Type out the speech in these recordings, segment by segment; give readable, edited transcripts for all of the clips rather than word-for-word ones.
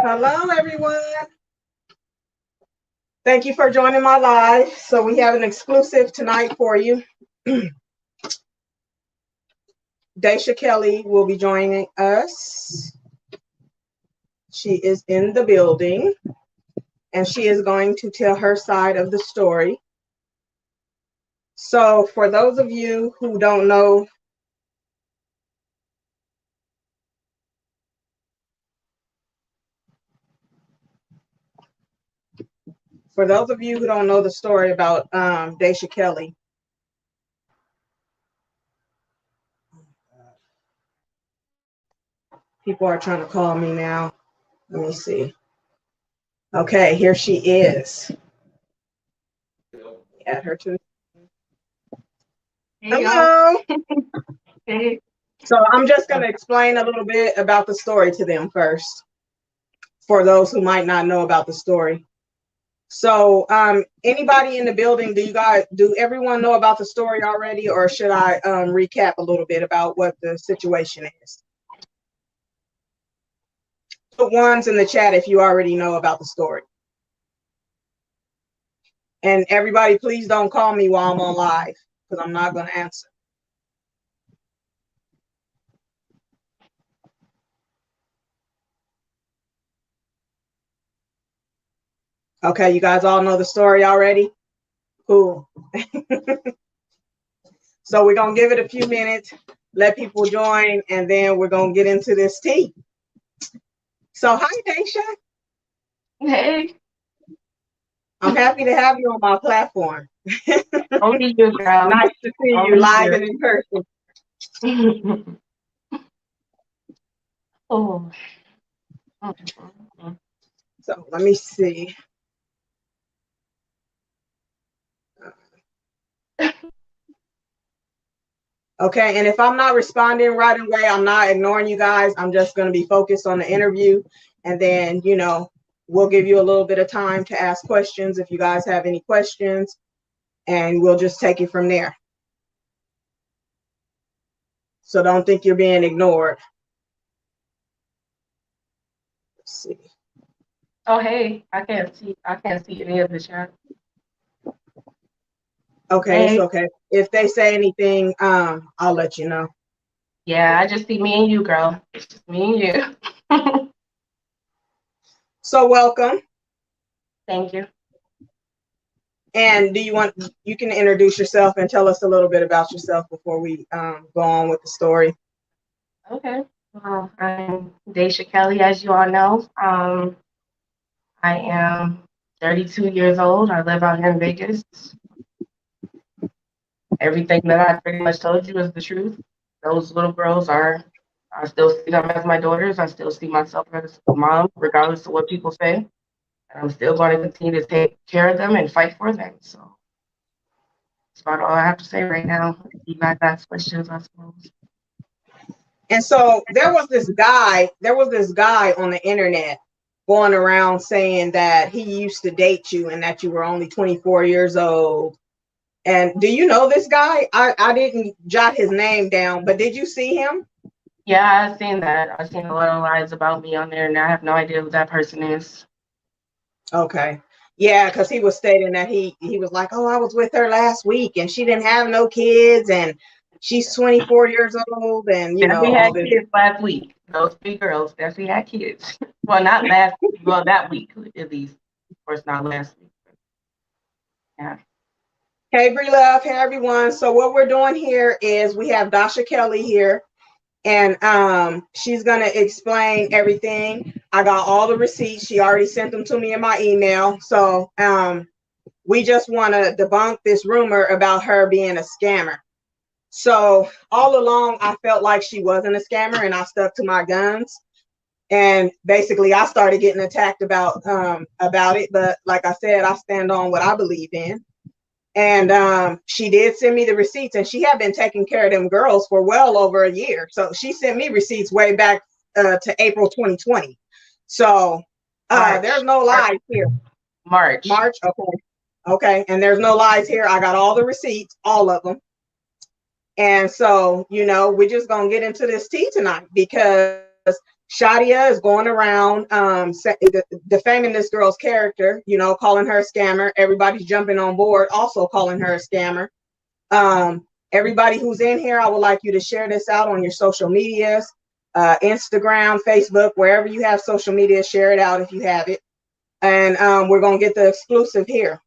Hello, everyone. Thank you for joining my live. So we have an exclusive tonight for you. Dasha Kelly will be joining us. She is in the building, and she is going to tell her side of the story. So for those of you who don't know, the story about Dasha Kelly, people are trying to call me now. Let me see. Okay, here she is. Add her to. Hey, hello. Hey. So I'm just going to explain a little bit about the story to them first, for those who might not know about the story. So anybody in the building, do everyone know about the story already, or should I recap a little bit about what the situation is? Put ones in the chat if you already know about the story. And everybody, please don't call me while I'm on live, because I'm not going to answer. Okay, you guys all know the story already? Cool. So we're going to give it a few minutes, let people join, and then we're going to get into this tea. So hi, Dasha. Hey. I'm happy to have you on my platform. Only you, girl. Nice to see you live and in person. Oh. So let me see. Okay, and if I'm not responding right away, I'm not ignoring you guys. I'm just going to be focused on the interview. And then, we'll give you a little bit of time to ask questions if you guys have any questions. And we'll just take it from there. So don't think you're being ignored. Let's see. Oh, hey, I can't see any of the chat. Okay, hey. It's okay. If they say anything, I'll let you know. Yeah, I just see me and you, girl. It's just me and you. So welcome. Thank you. And you can introduce yourself and tell us a little bit about yourself before we go on with the story. Okay. Well, I'm Dasha Kelly, as you all know. I am 32 years old. I live out here in Vegas. Everything that I pretty much told you is the truth. Those little girls I still see them as my daughters. I still see myself as a mom, regardless of what people say. And I'm still going to continue to take care of them and fight for them. So that's about all I have to say right now. You guys ask questions, I suppose. And so there was this guy on the internet going around saying that he used to date you and that you were only 24 years old. And do you know this guy? I didn't jot his name down, but did you see him? Yeah, I've seen that. I've seen a lot of lies about me on there, and I have no idea who that person is. Okay. Yeah, because he was stating that he was like, oh, I was with her last week and she didn't have no kids and she's 24 years old and, We had kids last week. Those 3 girls definitely had kids. Well, not last week. Well, that week, at least. Of course, not last week. Yeah. Hey, Bree Love. Hey, everyone. So what we're doing here is we have Dasha Kelly here, and she's going to explain everything. I got all the receipts. She already sent them to me in my email. So we just want to debunk this rumor about her being a scammer. So all along, I felt like she wasn't a scammer, and I stuck to my guns. And basically, I started getting attacked about it. But like I said, I stand on what I believe in. And she did send me the receipts, and she had been taking care of them girls for well over a year. So she sent me receipts way back to April 2020. So there's no lies here. March. Okay. And there's no lies here. I got all the receipts, all of them. And so, we're just going to get into this tea tonight because Shadia is going around defaming this girl's character, you know, calling her a scammer. Everybody's jumping on board, also calling her a scammer. Everybody who's in here, I would like you to share this out on your social medias, Instagram, Facebook, wherever you have social media, share it out if you have it. And we're going to get the exclusive here.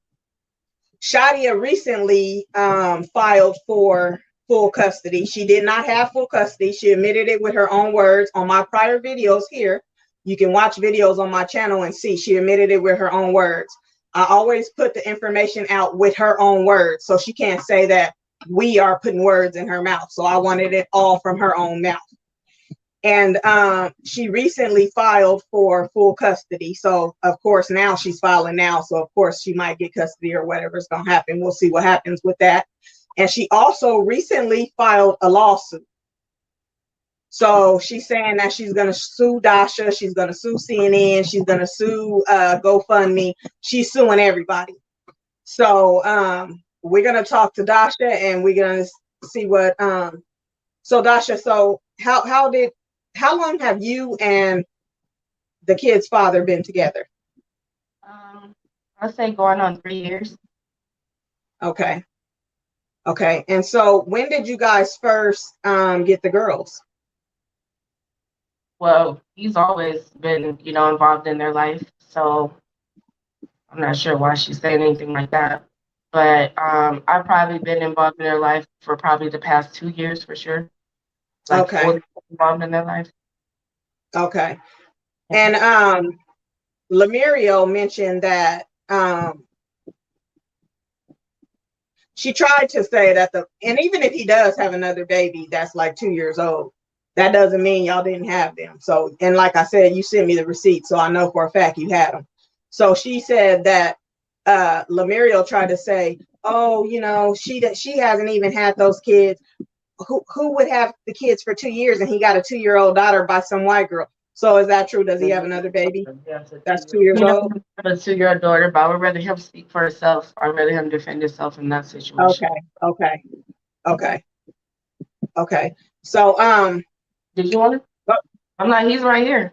Shadia recently filed for full custody. She did not have full custody. She admitted it with her own words on my prior videos here. You can watch videos on my channel and see she admitted it with her own words. I always put the information out with her own words, so she can't say that we are putting words in her mouth. So I wanted it all from her own mouth. And she recently filed for full custody. So, of course, now she's filing now. So, of course, she might get custody or whatever's going to happen. We'll see what happens with that. And she also recently filed a lawsuit. So she's saying that she's going to sue Dasha. She's going to sue CNN. She's going to sue GoFundMe. She's suing everybody. So we're going to talk to Dasha and we're going to see what. So Dasha, so how long have you and the kid's father been together? I'd say going on 3 years. Okay. Okay. And so when did you guys first get the girls? Well, he's always been, you know, involved in their life. So I'm not sure why she's saying anything like that. But I've probably been involved in their life for probably the past 2 years for sure. Like Okay. fully involved in their life. Okay. And Lemurio mentioned that she tried to say that and even if he does have another baby that's like 2 years old, that doesn't mean y'all didn't have them. So, and like I said, you sent me the receipt, so I know for a fact you had them. So she said that Lemurio tried to say, oh, you know, she hasn't even had those kids. Who would have the kids for 2 years and he got a 2-year-old daughter by some white girl? So is that true? Does he have another baby that's 2 years old? I have a 2-year-old daughter, but I would rather him speak for herself. I'd rather him defend himself in that situation. Okay. So did you want to? I'm not. He's right here.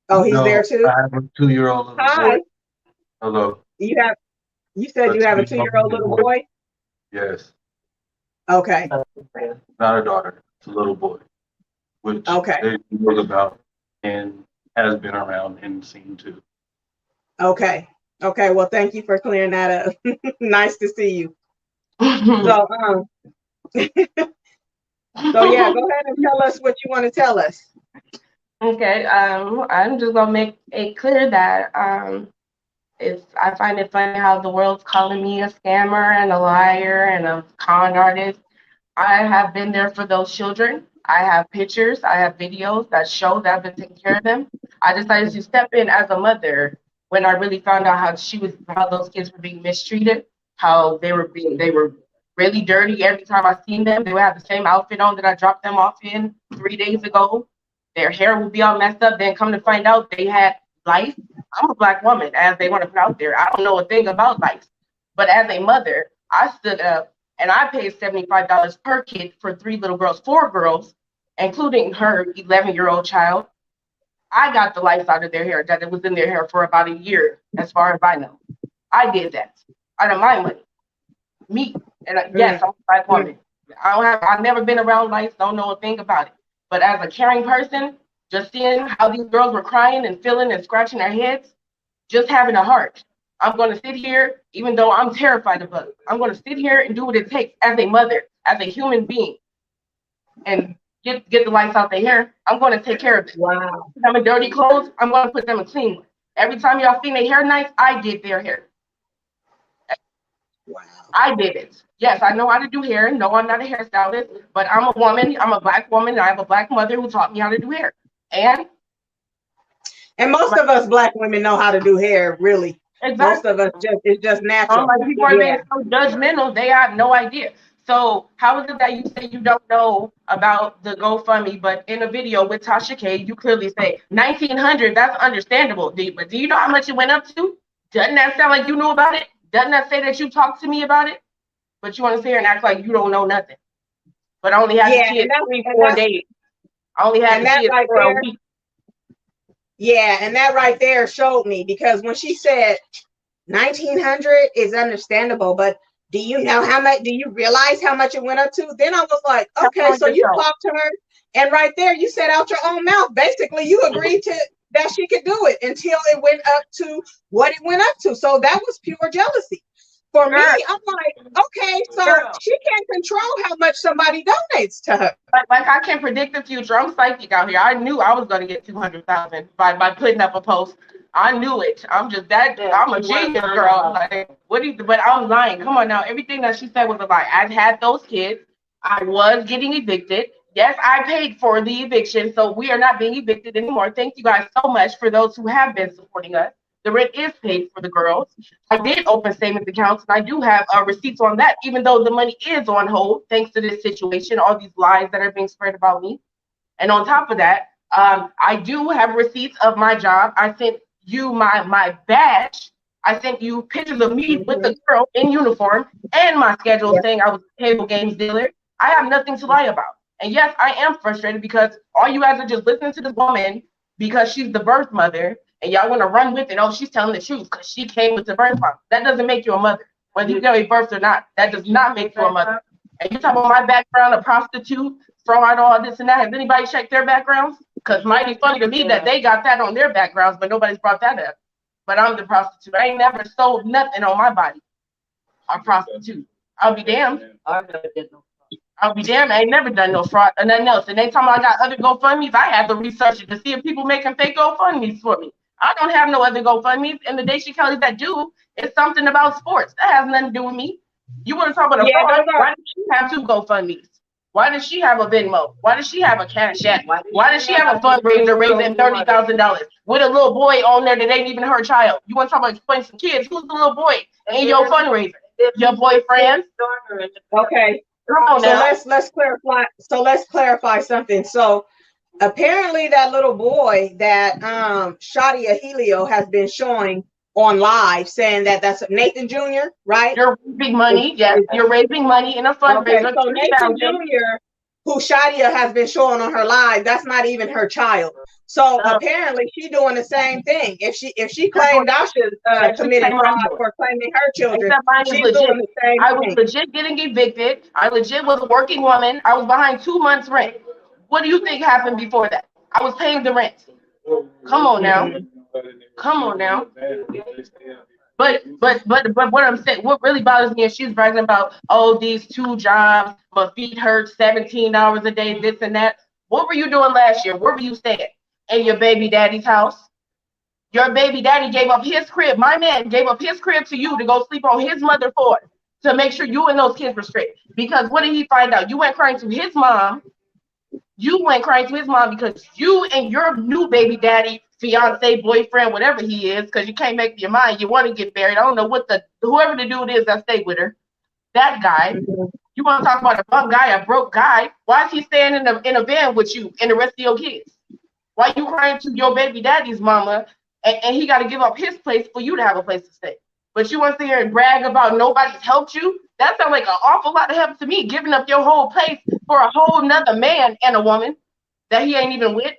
Oh, he's there too. I have a 2-year-old little Hi. boy. Hello. You said you have a 2-year-old little boy? Yes. Okay. Not a daughter. It's a little boy, which they know about and has been around and seen too. Okay. Well, thank you for clearing that up. Nice to see you. So, so yeah, go ahead and tell us what you want to tell us. Okay. I'm just gonna make it clear that I find it funny how the world's calling me a scammer and a liar and a con artist. I have been there for those children. I have pictures, I have videos that show that I've been taking care of them. I decided to step in as a mother when I really found out how those kids were being mistreated, how they were really dirty. Every time I seen them, they would have the same outfit on that I dropped them off in 3 days ago. Their hair would be all messed up. Then come to find out they had lice. I'm a Black woman, as they want to put out there. I don't know a thing about lice. But as a mother, I stood up and I paid $75 per kid for 4 girls, including her 11-year-old child. I got the lice out of their hair, that it was in their hair for about a year, as far as I know. I did that out of my money. Me. And yes, I'm a Black woman. I've never been around lice, don't know a thing about it. But as a caring person, just seeing how these girls were crying and feeling and scratching their heads, just having a heart. I'm going to sit here, even though I'm terrified of bugs. I'm going to sit here and do what it takes as a mother, as a human being, and get the lights out their hair. I'm going to take care of it. Wow. If I'm in dirty clothes, I'm going to put them in clean ones. Every time y'all seen their hair nice, I did their hair. Wow. I did it. Yes, I know how to do hair. No, I'm not a hairstylist, but I'm a woman. I'm a Black woman, and I have a Black mother who taught me how to do hair. And most of us Black women know how to do hair, really. Exactly. Most of us it's just natural. Like people are being so judgmental, they have no idea. So how is it that you say you don't know about the GoFundMe, but in a video with Dasha K, you clearly say $1,900? That's understandable. But do you know how much it went up to? Doesn't that sound like you knew about it? Doesn't that say that you talked to me about it? But you want to sit here and act like you don't know nothing. But I only had the kids 3-4 days. I only had and the that kids right for a there, week. yeah, and that right there showed me, because when she said 1900 is understandable, but do you know how much? Do you realize how much it went up to? Then I was like, okay, so you talked to her, and right there you said out your own mouth, basically you agreed to that she could do it until it went up to what it went up to. So that was pure jealousy. For me, I'm like, okay, so she can't control how much somebody donates to her. Like I can't predict the future. I'm psychic out here. I knew I was going to get 200,000 by putting up a post. I knew it. I'm just that. I'm a genius, girl. Like, what do you? But I'm lying. Come on now. Everything that she said was a lie. I had those kids. I was getting evicted. Yes, I paid for the eviction, so we are not being evicted anymore. Thank you guys so much for those who have been supporting us. The rent is paid for the girls. I did open savings accounts, and I do have receipts on that, even though the money is on hold, thanks to this situation, all these lies that are being spread about me. And on top of that, I do have receipts of my job. I sent you my badge. I sent you pictures of me with the girl in uniform and my schedule saying I was a table games dealer. I have nothing to lie about. And yes, I am frustrated because all you guys are just listening to this woman because she's the birth mother, and y'all want to run with it. Oh, she's telling the truth because she came with the birth mom. That doesn't make you a mother. Whether you get a birth or not, that does not make you a mother. And you talk about my background, a prostitute, throw out all this and that. Has anybody checked their backgrounds? Because it might be funny to me that they got that on their backgrounds, but nobody's brought that up. But I'm the prostitute. I ain't never sold nothing on my body. I'm a prostitute. I'll be damned. I'll be damned. I ain't never done no fraud or nothing else. And anytime I got other GoFundMes, I had to research it to see if people making fake GoFundMes for me. I don't have no other GoFundMes. And the Dasha Kelly that do, it's something about sports. That has nothing to do with me. You want to talk about a fraud? Why does she have 2 GoFundMes? Why does she have a Venmo? Why does she have a Cash App? Why does she have a fundraiser raising $30,000 with a little boy on there that ain't even her child? You want to talk about explaining some kids? Who's the little boy in your fundraiser? Your boyfriend? Okay. Come on now. So let's clarify. So let's clarify something. So apparently that little boy that Shadia Helio has been showing on live saying that that's Nathan Jr., right? You're raising money. Yes, you're raising money in a fundraiser. Okay, so Nathan Jr., who Shadia has been showing on her live, that's not even her child. So apparently she's doing the same thing. If she claimed Dasha's committed fraud for claiming her children, she's doing the same thing. I was legit getting evicted. I legit was a working woman. I was behind 2 months rent. What do you think happened before that? I was paying the rent. Come on now. Come on now. But what I'm saying, what really bothers me is she's bragging about, oh, these 2 jobs, my feet hurt 17 hours a day, this and that. What were you doing last year? Where were you staying? In your baby daddy's house? Your baby daddy gave up his crib. My man gave up his crib to you to go sleep on his mother floor to make sure you and those kids were straight. Because what did he find out? You went crying to his mom. You went crying to his mom because you and your new baby daddy, fiance, boyfriend, whatever he is, because you can't make your mind. You want to get married. I don't know what whoever the dude is that stayed with her. That guy. You want to talk about a bum guy, a broke guy? Why is he staying in a van with you and the rest of your kids? Why you crying to your baby daddy's mama and he got to give up his place for you to have a place to stay? But you want to sit here and brag about nobody's helped you? That sounds like an awful lot of help to me, giving up your whole place for a whole nother man and a woman that he ain't even with.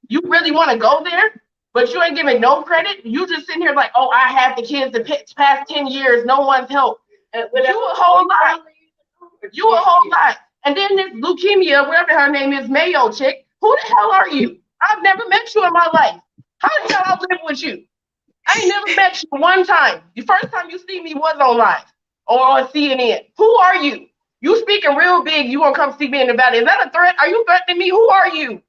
You really want to go there, but you ain't giving no credit? You just sitting here like, oh, I had the kids the past 10 years, no one's help. You a whole lot. You a whole lot. And then this leukemia, whatever her name is, Mayo chick, who the hell are you? I've never met you in my life. How the hell I live with you? I ain't never met you one time. The first time you see me was on live or on CNN. Who are you? You speaking real big, you gonna come see me in the valley. Is that a threat? Are you threatening me? Who are you?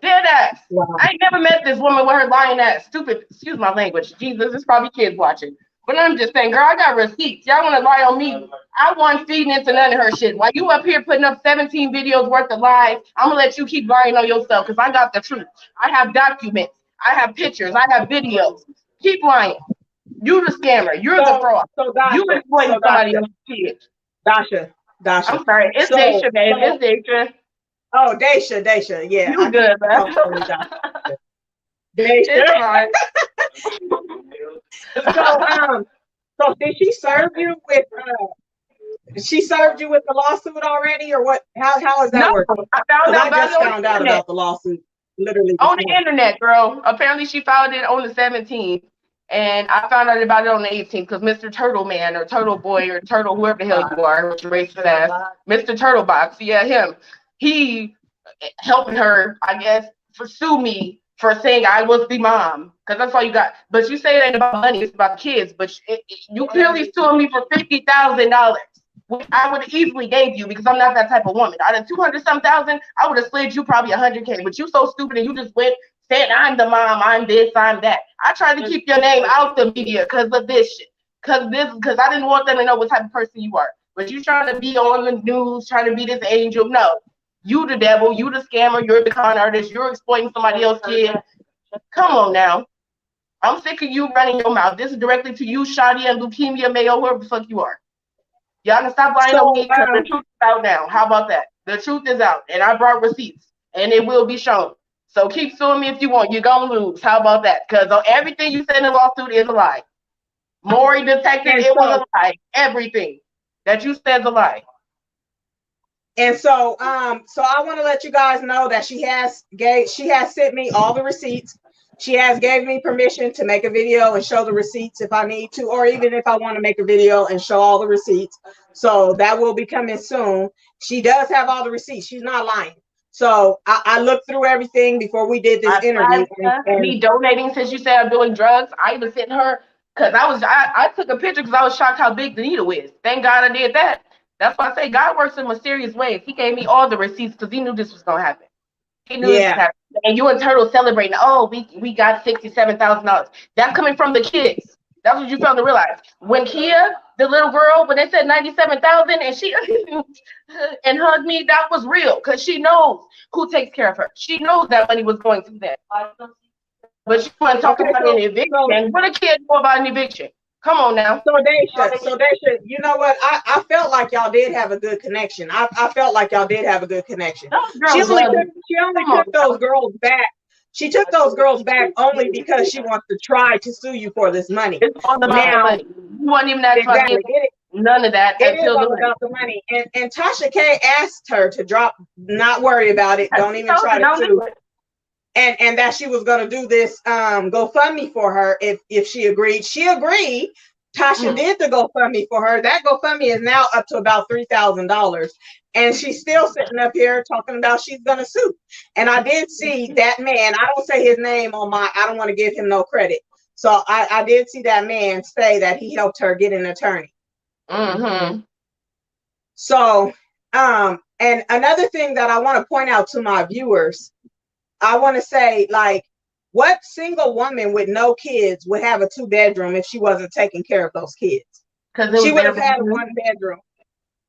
Dead ass. Wow. I ain't never met this woman with her lying ass. Stupid, excuse my language. Jesus, there's probably kids watching. But I'm just saying, girl, I got receipts. Y'all want to lie on me? I wasn't feeding into none of her shit. While you up here putting up 17 videos worth of lies, I'm going to let you keep lying on yourself because I got the truth. I have documents. I have pictures. I have videos. Keep lying. You the scammer. You're the fraud. So Dasha, you exploiting somebody else's kids. Dasha. I'm sorry. It's Dasha, babe. It's Dasha. Oh, Dasha. Yeah. You good, man. Dasha. So did she serve you with she served you with the lawsuit already, or what? How is that No, working? I found out I just found out about the lawsuit literally on the internet, girl. Apparently, she filed it on the 17th, and I found out about it on the 18th because Mr. Turtle Man or Turtle Boy or Turtle whoever the hell you are, which racist ass, Mr. Turtle Box, yeah, him. He helping her, I guess, pursue me for saying I was the mom, because that's all you got. But you say it ain't about money; it's about kids. But you clearly suing me for $50,000. Which I would have easily gave you because I'm not that type of woman. Out of 200-some thousand, I would have slid you probably 100K. But you so stupid and you just went saying I'm the mom, I'm this, I'm that. I tried to keep your name out the media because of this shit. Because I didn't want them to know what type of person you are. But you trying to be on the news, trying to be this angel. No. You the devil, you the scammer, you're the con artist, you're exploiting somebody else's kid. Come on now. I'm sick of you running your mouth. This is directly to you, Shadi and Leukemia Mayo, whoever the fuck you are. Y'all can stop lying on me because the truth is out now. How about that? The truth is out, and I brought receipts, and it will be shown. So keep suing me if you want. You're going to lose. How about that? Because everything you said in the lawsuit is a lie. Maury detective, it was a lie. Everything that you said is a lie. And so I want to let you guys know that she has sent me all the receipts. She has gave me permission to make a video and show the receipts if I need to, or even if I want to make a video and show all the receipts. So that will be coming soon. She does have all the receipts. She's not lying. So I looked through everything before we did this interview. Me donating, since you said I'm doing drugs, I even sent her, because I took a picture because I was shocked how big the needle is. Thank God I did that. That's why I say God works in mysterious ways. He gave me all the receipts because he knew this was going to happen. He knew this was happening. And you and Turtle celebrating, oh, we got $67,000. That's coming from the kids. That's what you failed to realize. When Kia, the little girl, when they said 97,000 and she and hugged me, that was real because she knows who takes care of her. She knows that money was going to them. But she wasn't talking about an eviction. What a kid know about an eviction? Come on now. So Dasha, you know what? I felt like y'all did have a good connection. I felt like y'all did have a good connection. She only took those girls back. She took those girls back only because she wants to try to sue you for this money. It's all about the money. You wasn't even that exactly. None of that. It is all about the money. And Tasha K asked her to drop, not worry about it. Don't even try to sue. And that she was going to do this GoFundMe for her if she agreed. She agreed. Tasha did the GoFundMe for her. That GoFundMe is now up to about $3,000. And she's still sitting up here talking about she's going to sue. And I did see that man. I don't say his name I don't want to give him no credit. So I did see that man say that he helped her get an attorney. Mm-hmm. So, and another thing that I want to point out to my viewers, I want to say, like, what single woman with no kids would have a 2-bedroom if she wasn't taking care of those kids? Because she would have had a 1-bedroom.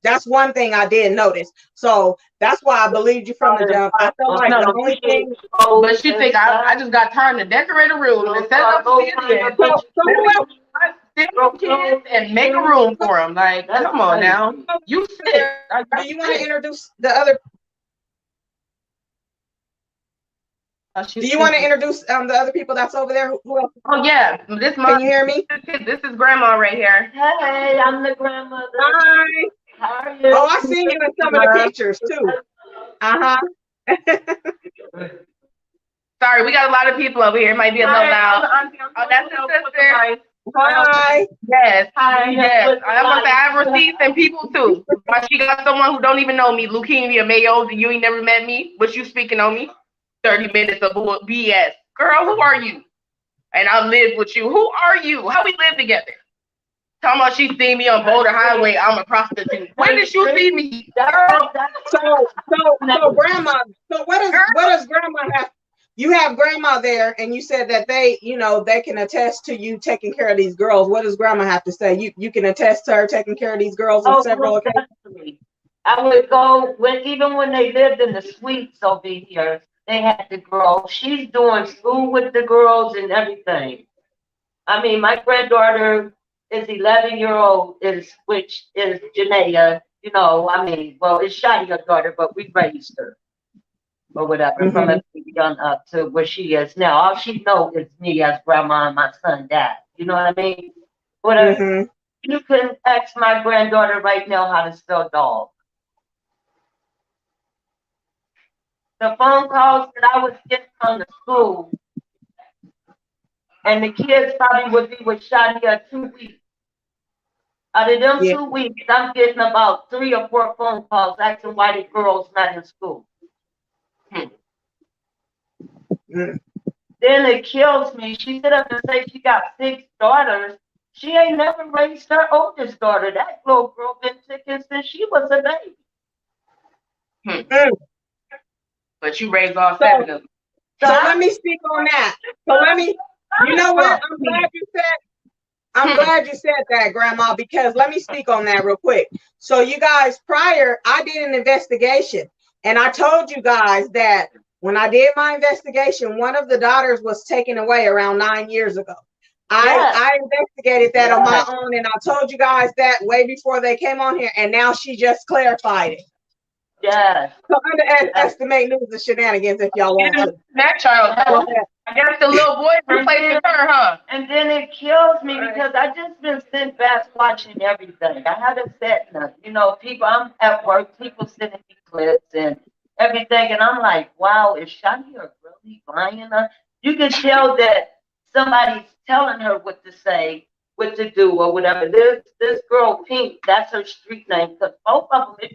That's one thing I did notice. So that's why I believed you from the jump. I felt like the only thing. Oh, but she think I just got time to decorate a room and set up kids and make a room for them. Like, come on now. You sick. Do you want to introduce the other? Do you want to introduce the other people that's over there? Who else? Oh yeah, this Can you hear me? This is Grandma right here. Hey, I'm the grandmother. Hi. How are you? Oh, I seen you in some of the pictures too. Sorry, we got a lot of people over here. It might be a little loud. Oh, that's the sister. Hi. Yes. Hi. Yes. I'm gonna say I have receipts and people too. But she got someone who don't even know me, Leukemia Mayo. You ain't never met me, but you speaking on me. 30 minutes of BS. Girl, who are you? And I live with you. Who are you? How we live together? Talking about she seen me on Boulder Highway. I'm a prostitute. When did you see me? Girl. So grandma, so what does grandma have? You have grandma there and you said that they can attest to you taking care of these girls. What does grandma have to say? You can attest to her taking care of these girls on several occasions. I would go even when they lived in the suites over here. They had the girls. She's doing school with the girls and everything. I mean, my granddaughter is 11-year-old, which is Janaea. It's Shadia's daughter, but we raised her or whatever from a young up to where she is now. All she knows is me as grandma and my son dad. You know what I mean? Whatever. You can ask my granddaughter right now how to spell dog. The phone calls that I was getting from the school, and the kids probably would be with Shadia 2 weeks. Out of them 2 weeks, I'm getting about 3 or 4 phone calls asking why the girl's not in school. Then it kills me. She sit up and say she got 6 daughters. She ain't never raised her oldest daughter. That little girl been ticking since she was a baby. But you raised all 7 of them. So let me speak on that. So you know what? I'm glad you said that, Grandma, because let me speak on that real quick. So you guys, prior, I did an investigation, and I told you guys that when I did my investigation, one of the daughters was taken away around 9 years ago. I investigated that on my own, and I told you guys that way before they came on here, and now she just clarified it. Yes. So underestimate news of Shenanigans if y'all want to. That child, I guess the little boy replacing her, huh? And then it kills me because I just been sitting back watching everything. I haven't said nothing. You know, people, I'm at work, people sending me clips and everything, and I'm like, wow, is Shadia really lying? You can tell that somebody's telling her what to say, what to do, or whatever. This girl, Pink, that's her street name, because both of them, if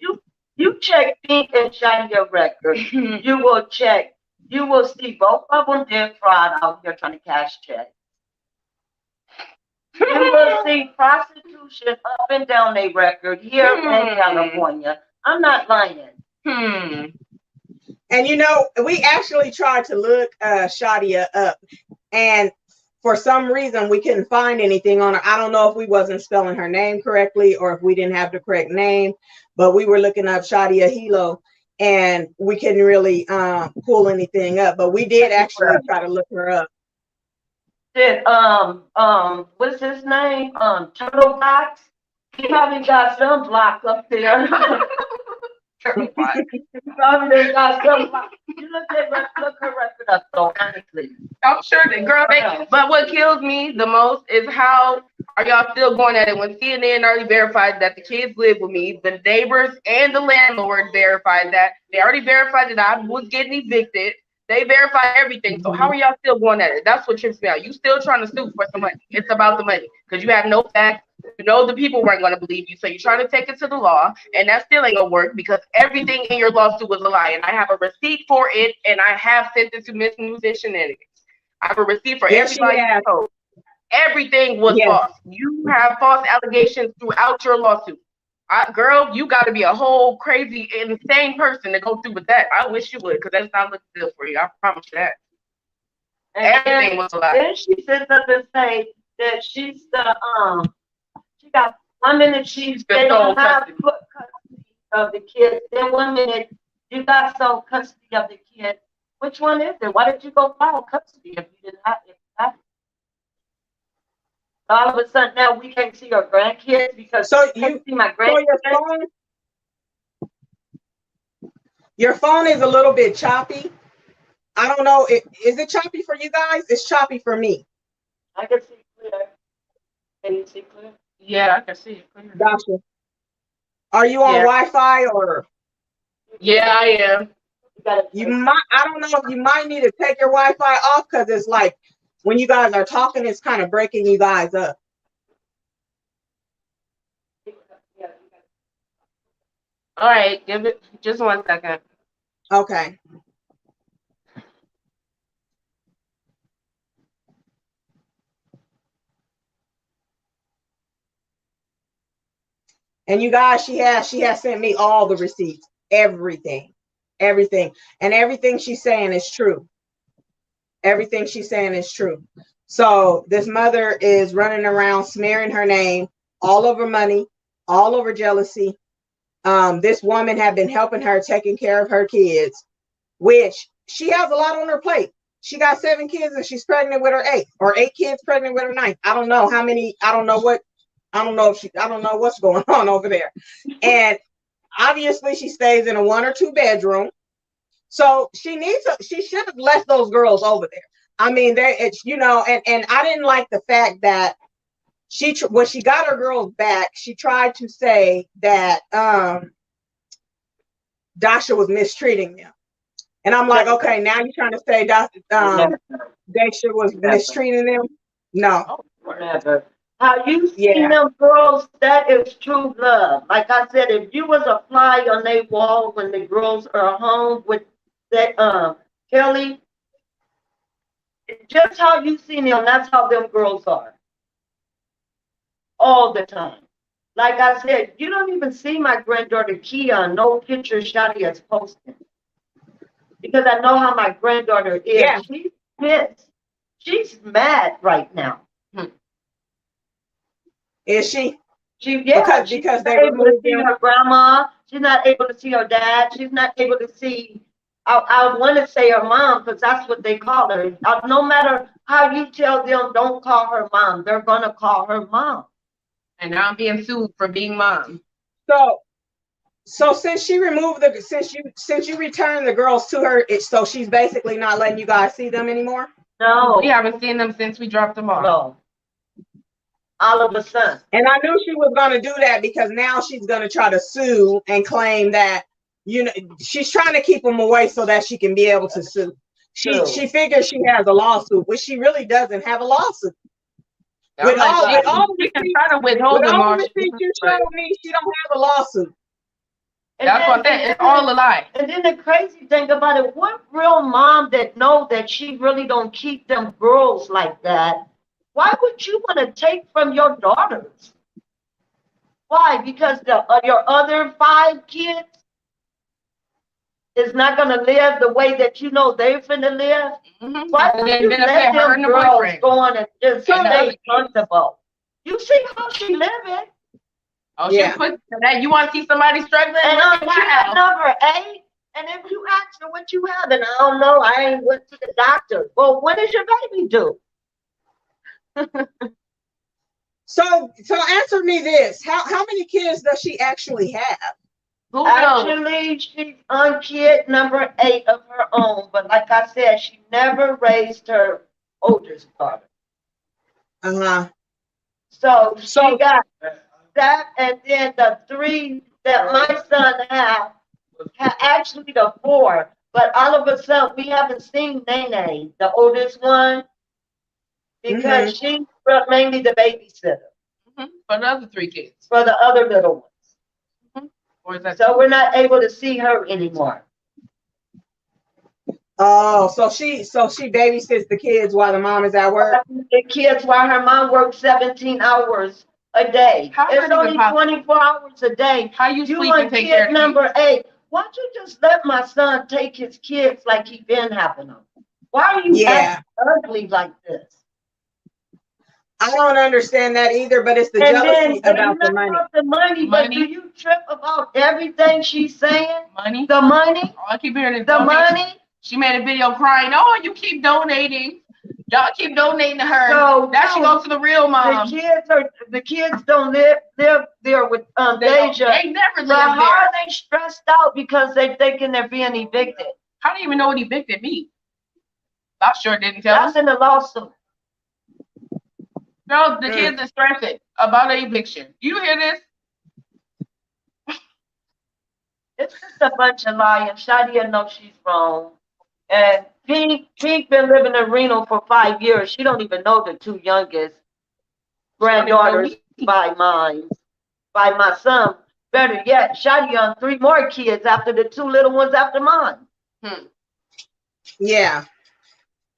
you check Pink and Shadia record, you will see both of them did fraud out here trying to cash checks. You will see prostitution up and down their record here in California. I'm not lying. And you know, we actually tried to look Shadia up, and for some reason we couldn't find anything on her. I don't know if we wasn't spelling her name correctly or if we didn't have the correct name, but we were looking up Shadia Hilo, and we couldn't really pull anything up. But we did actually try to look her up. Did what's his name? Turtle Box. He probably got some block up there. Turtle Box. Probably got some block. You look her record up, though, honestly. I'm sure that girl. But what kills me the most is how are y'all still going at it when CNN already verified that the kids live with me, the neighbors and the landlord verified that. They already verified that I was getting evicted. They verify everything. So how are y'all still going at it? That's what trips me out. You still trying to sue for some money. It's about the money because you have no facts. You know the people weren't going to believe you. So you're trying to take it to the law, and that still ain't going to work because everything in your lawsuit was a lie. And I have a receipt for it, and I have sent it to Miss News and Shenanigans. I have a receipt for everybody. Everything was false. You have false allegations throughout your lawsuit. Girl, you got to be a whole crazy, insane person to go through with that. I wish you would, because that's not looking good for you. I promise you that. And everything was a lie. Then she sits up and say that she's she got 1 minute they don't have custody of the kids. Then 1 minute you got sole custody of the kid. Which one is it? Why did you go file custody if you didn't have it? All of a sudden now we can't see our grandkids because you see my grandkids. Your phone is a little bit choppy. I don't know. Is it choppy for you guys? It's choppy for me. I can see clear. Can you see clear? Yeah, I can see it clear. Gotcha. Are you on Wi-Fi or? Yeah, I am. You might. I don't know if you might need to take your Wi-Fi off because it's like when you guys are talking, it's kind of breaking you guys up. All right, give it just 1 second. Okay. And you guys, she has sent me all the receipts, everything, and everything she's saying is true. Everything she's saying is true. So this mother is running around smearing her name all over money, all over jealousy. This woman had been helping her, taking care of her kids, which she has a lot on her plate. She got 7 kids and she's pregnant with her 8th, or 8 kids pregnant with her 9th. I don't know how many. I don't know what's going on over there. And obviously she stays in a 1 or 2 bedroom. So she should have left those girls over there. I mean, and I didn't like the fact that when she got her girls back, she tried to say that Dasha was mistreating them. And I'm like, okay, now you're trying to say Dasha was mistreating them? No. Whatever. How you see them girls, that is true love. Like I said, if you was a fly on their wall when the girls are home with that Kelly, just how you see them, that's how them girls are. All the time. Like I said, you don't even see my granddaughter Kia on no picture Shadi has posted. Because I know how my granddaughter is. Yeah. She's pissed. She's mad right now. Is she? Because they able to see her grandma. She's not able to see her dad. She's not able to see, I want to say her mom, because that's what they call her. No matter how you tell them, don't call her mom, they're going to call her mom. And now I'm being sued for being mom. So since you returned the girls to her, so she's basically not letting you guys see them anymore? No. We haven't seen them since we dropped them off. No. All of a sudden. And I knew she was going to do that because now she's going to try to sue and claim that, she's trying to keep them away so that she can be able to sue. She figures she has a lawsuit, but she really doesn't have a lawsuit. With all the receipts you showed me, she don't have a lawsuit. That's what I said. It's all a lie. And then the crazy thing about it, what real mom that know that she really don't keep them girls like that? Why would you want to take from your daughters? Why? Because your other 5 kids is not going to live the way that you know they're finna live? Mm-hmm. Why would you let them girls go on and just stay comfortable? You see how she living? Oh, she put that. You want to see somebody struggling? And she's number 8. And if you ask her what you have, and I don't know, I ain't went to the doctor. Well, when is your baby due? So answer me this: how many kids does she actually have? Actually, she's on kid number 8 of her own, but like I said, she never raised her oldest daughter. So she got that, and then the 3 that my son had actually the 4. But all of a sudden, we haven't seen Nene, the oldest one, because she's mainly the babysitter. For the other 3 kids. For the other little ones. Or is that so we're not able to see her anymore. Oh, so she babysits the kids while the mom is at work? The kids while her mom works 17 hours a day. It's only 24 hours a day. How you sleep and take care of number 8. Why don't you just let my son take his kids like he been having them? Why are you acting ugly like this? I don't understand that either, but it's the jealousy about the money. About the money. But do you trip about everything she's saying? Money? The money? All I keep hearing is the money. She made a video crying, oh, you keep donating. Y'all keep donating to her. So now she goes to the real mom. The kids don't live there with Deja. They never live there. How are they stressed out because they're thinking they're being evicted? I don't even know what evicted means. I sure didn't tell us. That's in the lawsuit. No, the kids are stressed about an eviction. You hear this? It's just a bunch of lying. Shadia knows she's wrong. And Pink been living in Reno for 5 years. She don't even know the 2 youngest granddaughters by my son. Better yet, Shadia on 3 more kids after the 2 little ones after mine. Yeah.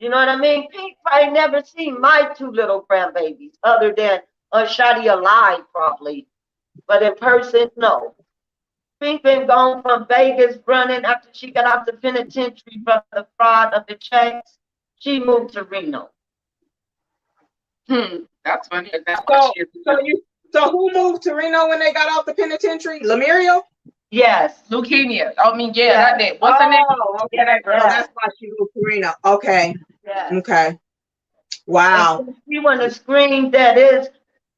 You know what I mean? Pink probably never seen my 2 little grandbabies other than Shadia live probably. But in person, no. Pink been gone from Vegas running after she got out the penitentiary from the fraud of the checks. She moved to Reno. That's funny. So who moved to Reno when they got out the penitentiary? Lemurio? Yes. Leukemia. I mean, that name. What's her name? Okay, that's why she moved to Reno. Okay. Yeah. Okay. Wow. She want to scream that is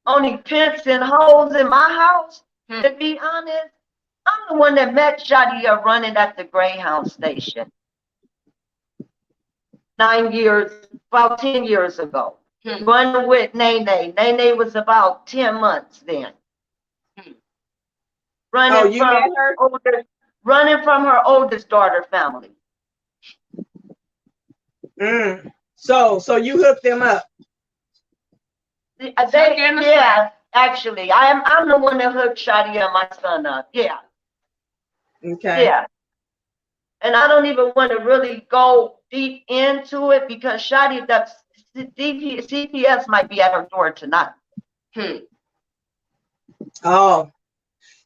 only pimps and hoes in my house. To be honest, I'm the one that met Shadia running at the Greyhound station 9 years, about 10 years ago. running with Nene. Nene was about 10 months then. Running from her oldest daughter family. So you hooked them up. Yeah, actually, I'm the one that hooked Shadi and my son up. Yeah. Okay. Yeah. And I don't even want to really go deep into it because Shadi, the CPS might be at her door tonight. Oh.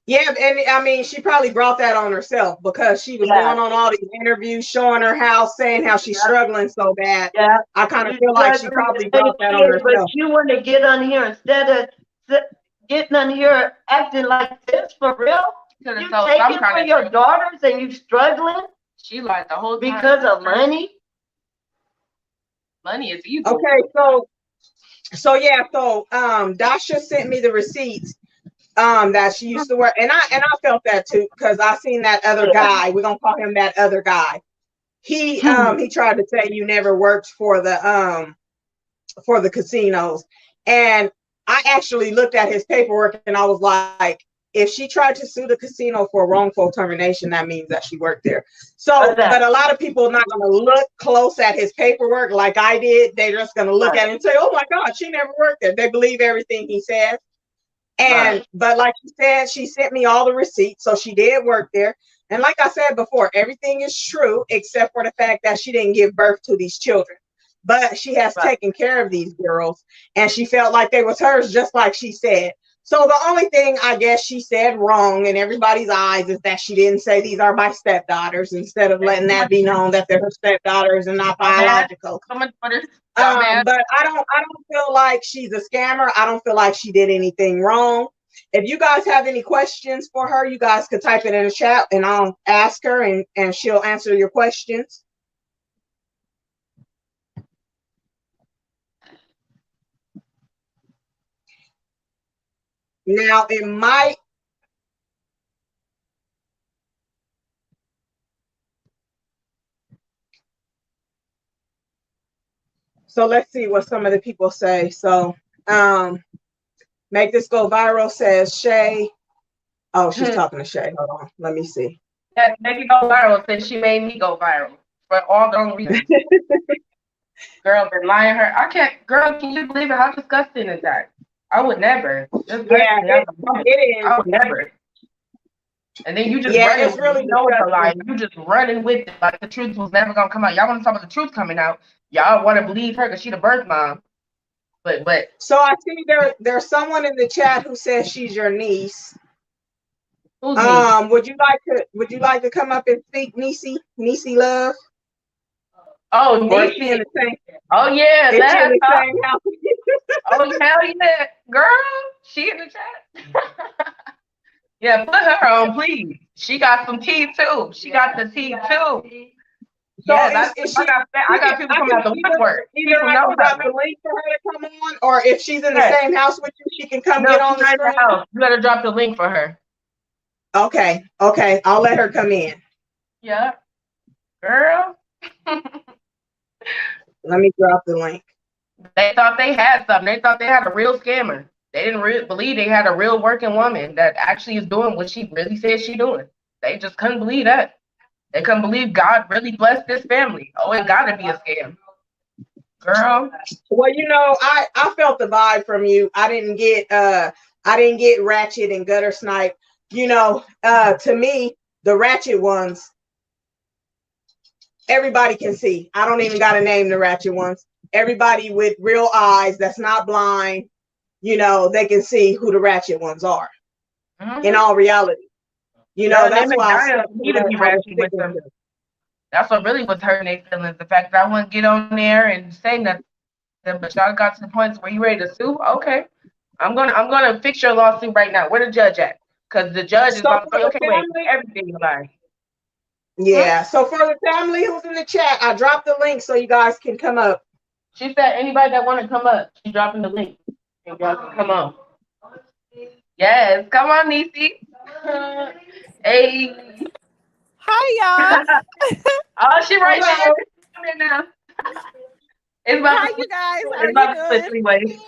Yeah, and I mean, she probably brought that on herself because she was going on all these interviews, showing her house, saying how she's struggling so bad. Yeah. I kind of feel like she probably brought that on herself. But you want to get on here instead of getting on here acting like this for real? You taking for your daughters and you struggling? She like the whole time because of money. Money is evil. Okay, so Dasha sent me the receipts that she used to work, and I felt that too because I seen that other guy. We're gonna call him that other guy. He tried to say you never worked for the casinos, and I actually looked at his paperwork and I was like, if she tried to sue the casino for wrongful termination, that means that she worked there. So, but a lot of people are not going to look close at his paperwork like I did. They're just going to look at it and say, oh my God, she never worked there. They believe everything he says. And, but like she said, she sent me all the receipts. So she did work there. And like I said before, everything is true, except for the fact that she didn't give birth to these children. But she has taken care of these girls and she felt like they was hers, just like she said. So the only thing I guess she said wrong in everybody's eyes is that she didn't say these are my stepdaughters instead of letting that be known that they're her stepdaughters and not biological. But I don't feel like she's a scammer. I don't feel like she did anything wrong. If you guys have any questions for her, you guys could type it in the chat and I'll ask her and she'll answer your questions. Now it might. So let's see what some of the people say. So make this go viral says Shay. Oh, she's talking to Shay. Hold on. Let me see. Yeah, make it go viral says she made me go viral for all the wrong reasons. Girl, been lying her. I can't. Girl, can you believe it? How disgusting is that? I would never. Yeah, it is. I would never. And then you just it's really you know it's a lie. You just running with it like the truth was never gonna come out. Y'all want to talk about the truth coming out? Y'all want to believe her because she the birth mom. But so I see there's someone in the chat who says she's your niece. Who's niece? Would you like to come up and speak, Niecy Love? Oh, Niecy. Oh yeah, oh hell yeah, girl, she in the chat. Yeah, put her on, please. She got some tea too. She got the tea too. So yeah, I got people coming out the woodwork. Either I can drop the link for her to come on, or if she's in the same house with you, she can come get on the screen. You better drop the link for her. Okay, I'll let her come in. Yeah, girl. Let me drop the link. They thought they had something. They thought they had a real scammer. They didn't believe they had a real working woman that actually is doing what she really says she's doing. They just couldn't believe that. They couldn't believe God really blessed this family. Oh, it gotta be a scam. Girl. Well, you know, I felt the vibe from you. I didn't get ratchet and gutter snipe. You know, to me, the ratchet ones, everybody can see. I don't even gotta name the ratchet ones. Everybody with real eyes that's not blind, you know, they can see who the ratchet ones are. In all reality. You know, that's why I need to be ratchet with them. That's what really was hurting their feelings. The fact that I wouldn't get on there and say nothing. But y'all got to the point where you ready to sue? Okay. I'm gonna fix your lawsuit right now. Where the judge at? Because the judge is gonna say, okay, wait, everything you lie. Yeah. So for the family who's in the chat, I dropped the link so you guys can come up. She said anybody that want to come up, she's dropping the link. And y'all can come on. Yes, come on, Niecy. Hey. Hi, y'all. Oh, she right there. Come in now. It's about Hi, to you guys. How it's are about to you split doing? 3 ways.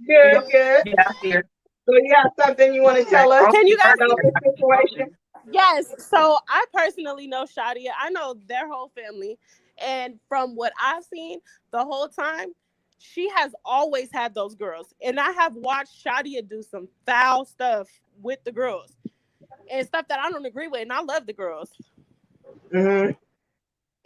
Good, good. Yeah, here. So you have something you want to tell us Can you guys about this situation? Yes. So I personally know Shadia. I know their whole family. And from what I've seen the whole time, she has always had those girls. And I have watched Shadia do some foul stuff with the girls and stuff that I don't agree with. And I love the girls. Mm-hmm.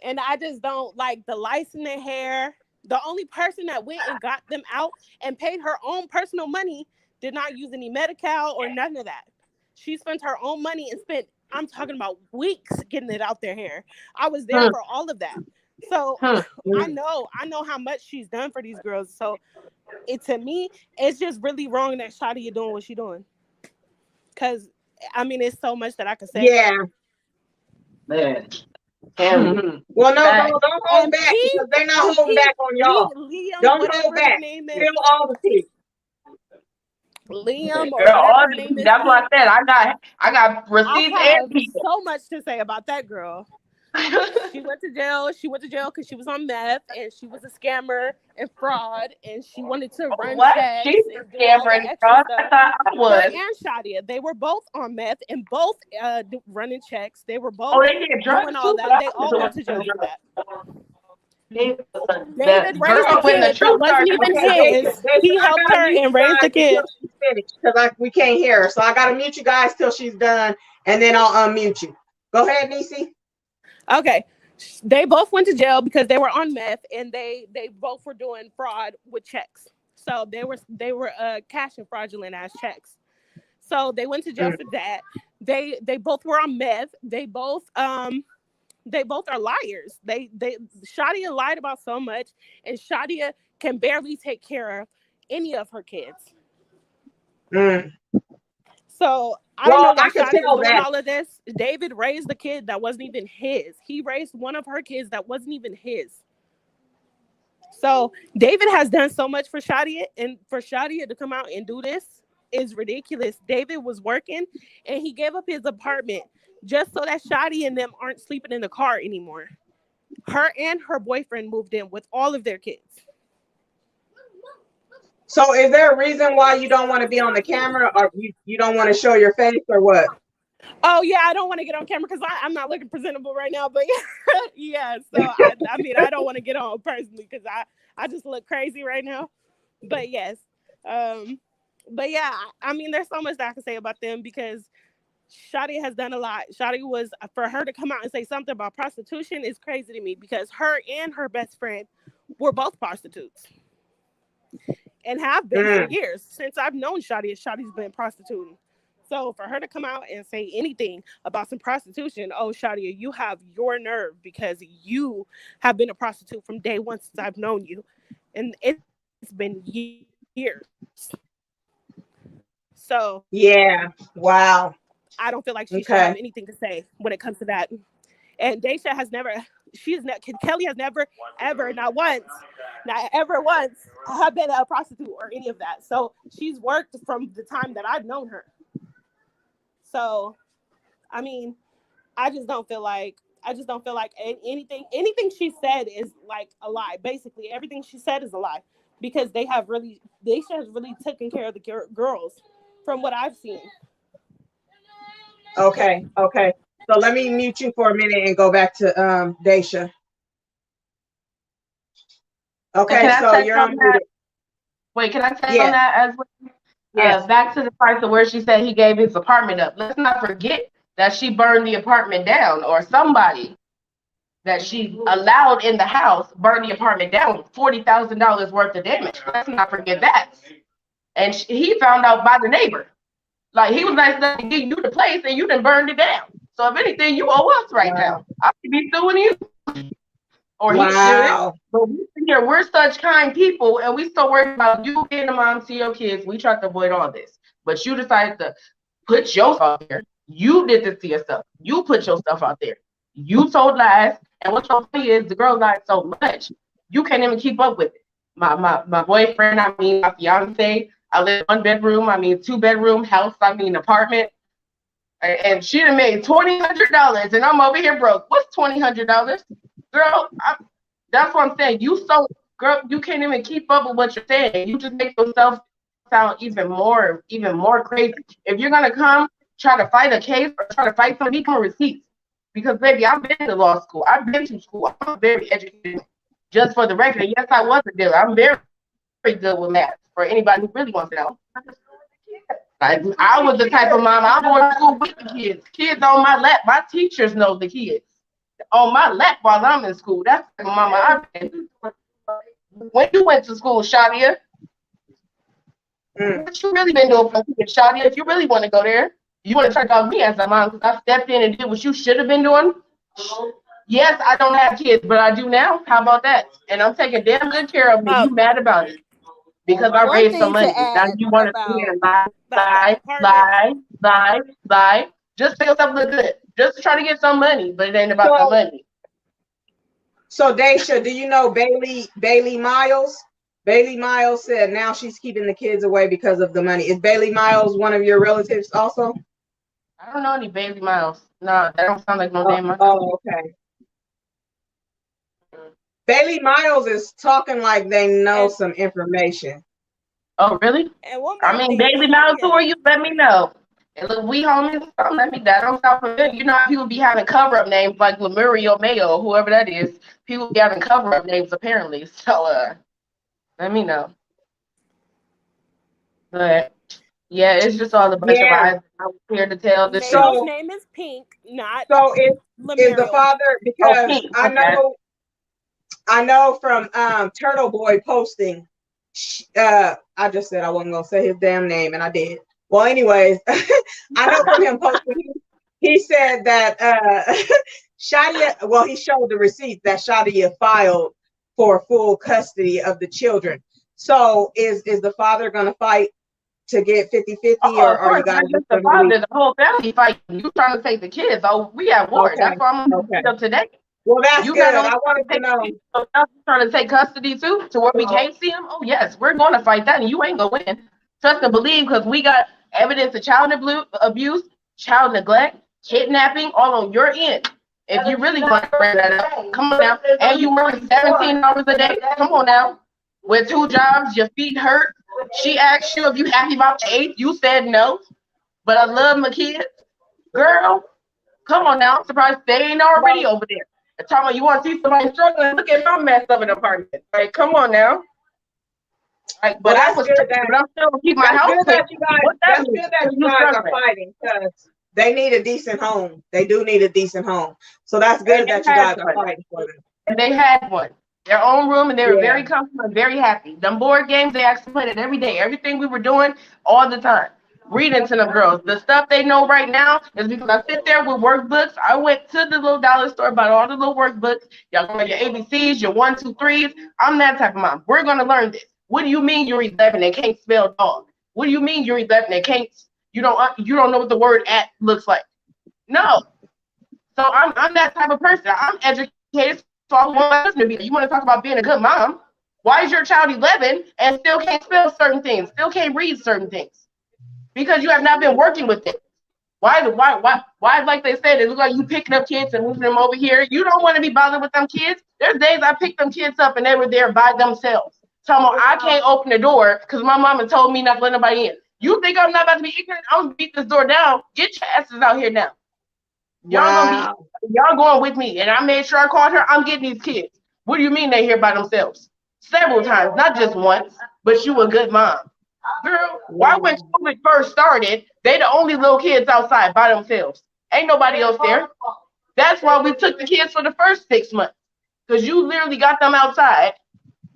And I just don't like the lice in their hair. The only person that went and got them out and paid her own personal money did not use any Medi-Cal or none of that. She spent her own money and spent, I'm talking about weeks getting it out their hair. I was there for all of that. So I know how much she's done for these girls. So to me, it's just really wrong that Shadia doing what she's doing. Because, I mean, it's so much that I could say. Yeah. Man. Well, no, don't hold back because they're not holding back on y'all. Liam, Don't hold back. Feel all the tea. Liam or Girl, whatever her name is. that's what I said. I got receipts I have and people. so much to say about that girl. She went to jail. She went to jail because she was on meth and she was a scammer and fraud and she wanted to run checks. She's a scammer and fraud. I thought I was. Her and Shadia, they were both on meth and both running checks. They were both doing all that. They all went to jail for that. David raised the kid that wasn't even his. He helped her and raised the kid. Because we can't hear her. So I got to mute you guys till she's done and then I'll unmute you. Go ahead, Niecy. Okay. They both went to jail because they were on meth and they both were doing fraud with checks. So they were cashing fraudulent ass checks. So they went to jail for that. They both were on meth. They both are liars. Shadia lied about so much, and Shadia can barely take care of any of her kids. So I don't know why Shadia's doing all of this. David raised the kid that wasn't even his. He raised one of her kids that wasn't even his. So David has done so much for Shadia, and for Shadia to come out and do this is ridiculous. David was working, and he gave up his apartment just so that Shadia and them aren't sleeping in the car anymore. Her and her boyfriend moved in with all of their kids. So is there a reason why you don't want to be on the camera or you don't want to show your face or what? Oh, yeah, I don't want to get on camera because I'm not looking presentable right now. But yeah, so I mean, I don't want to get on personally because I just look crazy right now. But yes. But yeah, I mean, there's so much that I can say about them because Shadia has done a lot. Shadia was, for her to come out and say something about prostitution is crazy to me because her and her best friend were both prostitutes. And have been for years. Since I've known Shadia's been prostituting. So for her to come out and say anything about some prostitution, oh, Shadia, you have your nerve because you have been a prostitute from day one since I've known you. And it's been years. So. Yeah. Wow. I don't feel like she should have anything to say when it comes to that. And Dasha has never, Kelly has never, ever, not ever once, have been a prostitute or any of that. So she's worked from the time that I've known her. So, I mean, I just don't feel like anything she said is like a lie. Basically, everything she said is a lie because Dasha has really taken care of the girls from what I've seen. Okay. So let me mute you for a minute and go back to Dasha. Okay, so you're on mute. Wait, can I tell on that as well? Yes. Back to the part of where she said he gave his apartment up. Let's not forget that she burned the apartment down, or somebody that she allowed in the house burned the apartment down with $40,000 worth of damage. Let's not forget that. And he found out by the neighbor. Like, he was nice enough to give you the place and you done burned it down. So if anything, you owe us right now. I could be suing you. Or he should. But we're such kind people and we so worried about you being a mom to your kids. We try to avoid all this. But you decided to put yourself out there. You did this to yourself. You put yourself out there. You told lies. And what's so funny is the girl lied so much, you can't even keep up with it. My boyfriend, my fiance, I live in 1-bedroom, 2-bedroom house, apartment. And she done made $2,000 and I'm over here broke. What's $2,000? Girl, that's what I'm saying. You so girl, you can't even keep up with what you're saying. You just make yourself sound even more crazy. If you're gonna come try to fight a case or try to fight somebody, come with receipts. Because baby, I've been to law school. I've been to school. I'm very educated. Just for the record, and yes, I was a dealer. I'm very, very good with math. For anybody who really wants to know. I was the type of mom, I'm going to school with the kids. Kids on my lap. My teachers know the kids. On my lap while I'm in school. That's the mama I've been. When you went to school, Shadia, what you really been doing for kids, Shadia? If you really want to go there, you want to check out me as a mom because I stepped in and did what you should have been doing. Yes, I don't have kids, but I do now. How about that? And I'm taking damn good care of me. You mad about it? Because I raised some money. Now you want to sit here and lie. Just make yourself look good. Just try to get some money, but it ain't about the money. So Dasha, do you know Bailey Miles? Bailey Miles said now she's keeping the kids away because of the money. Is Bailey Miles one of your relatives also? I don't know any Bailey Miles. No, that don't sound like no name. Oh, okay. Bailey Miles is talking like they know some information. Oh, really? I mean, Bailey Miles, who are you? Let me know. And look, we homies, let me that don't sound familiar. You know how people be having cover-up names like Lemurio Mayo, whoever that is. People be having cover-up names apparently. So let me know. But yeah, it's just all a bunch of lies. I was here to tell the truth. His name is Pink, not so is the father because Pink, I know from Turtle Boy posting. I just said I wasn't gonna say his damn name, and I did. Well, anyways, I know from him posting. He said that Shadia. Well, he showed the receipt that Shadia filed for full custody of the children. So, is the father gonna fight to get 50-50, or are you guys just the father? The whole family fighting. You trying to take the kids? Oh, we at war. Okay. That's why I'm gonna up today. Well, that's good. I wanted to know. Trying to take custody too, to where we can't see them. Oh yes, we're going to fight that, and you ain't gonna win. Trust and believe, because we got evidence of child abuse, child neglect, kidnapping, all on your end. If you really want to bring that up, come on now. And you work 17 hours a day. Come on now. With 2 jobs, your feet hurt. She asked you if you happy about the 8th. You said no. But I love my kids. Girl, come on now. I'm surprised they ain't already over there. The time you want to see somebody struggling, look at my mess of an apartment. Like, come on now. Like, but I was good but I'm still keep my house. That's good that you guys are fighting because they need a decent home. They do need a decent home. So that's good that you guys are fighting for them. And they had one. Their own room, and they were very comfortable and very happy. Them board games, they actually played it every day. Everything we were doing, all the time. Reading to them girls. The stuff they know right now is because I sit there with workbooks. I went to the little dollar store, bought all the little workbooks. Y'all gonna your ABCs, your 1, 2, 3s. I'm that type of mom. We're gonna learn this. What do you mean you're 11 and can't spell dog? What do you mean you're 11 and can't? You don't know what the word at looks like? No. So I'm that type of person. I'm educated. So I want my husband to be. You want to talk about being a good mom? Why is your child 11 and still can't spell certain things? Still can't read certain things? Because you have not been working with it. Why? Like they said, it looks like you picking up kids and moving them over here. You don't want to be bothered with them kids. There's days I picked them kids up and they were there by themselves. Tell them I can't open the door because my mama told me not to let nobody in. You think I'm not about to be ignorant? I'm gonna beat this door down. Get your asses out here now. Y'all going with me. And I made sure I called her. I'm getting these kids. What do you mean they here by themselves? Several times, not just once, but you a good mom. Girl, why when COVID first started, they the only little kids outside by themselves. Ain't nobody else there. That's why we took the kids for the first 6 months. Because you literally got them outside.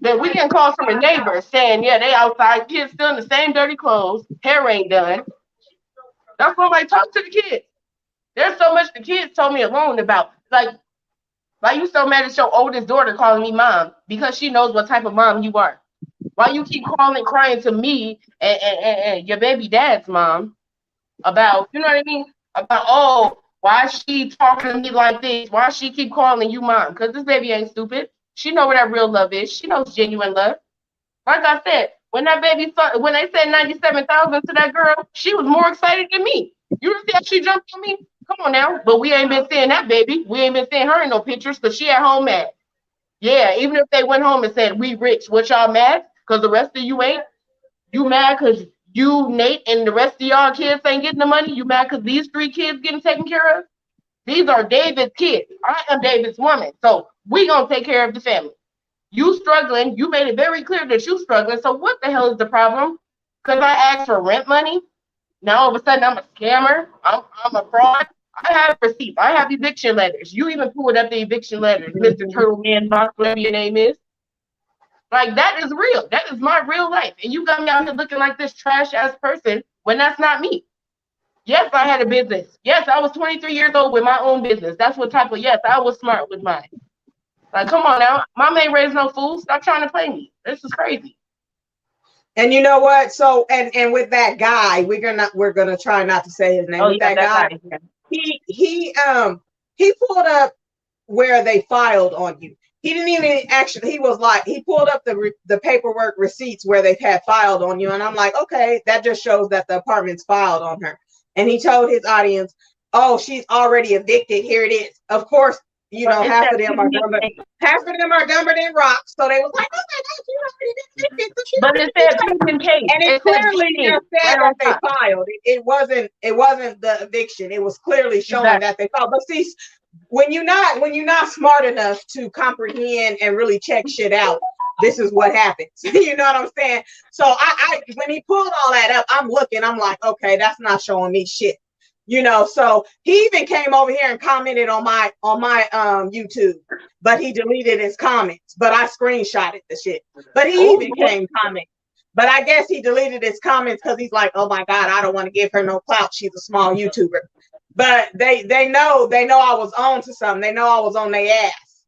Then we can call from a neighbor saying, yeah, they outside, kids still in the same dirty clothes, hair ain't done. That's why I talk to the kids. There's so much the kids told me alone about. Like, why you so mad at your oldest daughter calling me mom? Because she knows what type of mom you are. Why you keep calling, crying to me and your baby dad's mom about, you know what I mean? About, oh, why she talking to me like this? Why she keep calling you mom? Because this baby ain't stupid. She know what that real love is. She knows genuine love. Like I said, when they said 97,000 to that girl, she was more excited than me. You see how she jumped on me? Come on now. But we ain't been seeing that baby. We ain't been seeing her in no pictures because she at home mad. Yeah, even if they went home and said, we rich, what y'all mad? Because the rest of you ain't? You mad because you, Nate, and the rest of y'all kids ain't getting the money? You mad because these 3 kids getting taken care of? These are David's kids. I am David's woman. So we gonna take care of the family. You struggling, you made it very clear that you struggling. So what the hell is the problem? Because I asked for rent money. Now all of a sudden I'm a scammer. I'm a fraud. I have receipts. I have eviction letters. You even pulled up the eviction letters, Mr. Turtle Man Box, whatever your name is. Like, that is real. That is my real life. And you got me out here looking like this trash ass person when that's not me. Yes, I had a business. Yes, I was 23 years old with my own business. That's what type of, yes, I was smart with mine. Like, come on now. Mama ain't raised no fool. Stop trying to play me. This is crazy. And you know what? So, and with that guy, we're gonna try not to say his name. Oh, with yeah, that guy, yeah. He pulled up where they filed on you. He didn't even actually, he pulled up the paperwork receipts where they had filed on you. And I'm like, okay, that just shows that the apartment's filed on her. And he told his audience, oh, she's already evicted. Here it is. Of course, half of them are dumber than rocks. So they was like, oh my God, she's already evicted. But it said pending case. And it clearly just said that they filed. It wasn't the eviction. It was clearly showing that they filed. But see, when you're not smart enough to comprehend and really check shit out, this is what happens. You know what I'm saying? So I when he pulled all that up, I'm like, okay, that's not showing me shit. So he even came over here and commented on my YouTube, but he deleted his comments. But I screenshotted the shit. But he even came comment. But I guess he deleted his comments because he's like, oh my God, I don't want to give her no clout. She's a small YouTuber. But they know I was on to something. They know I was on their ass.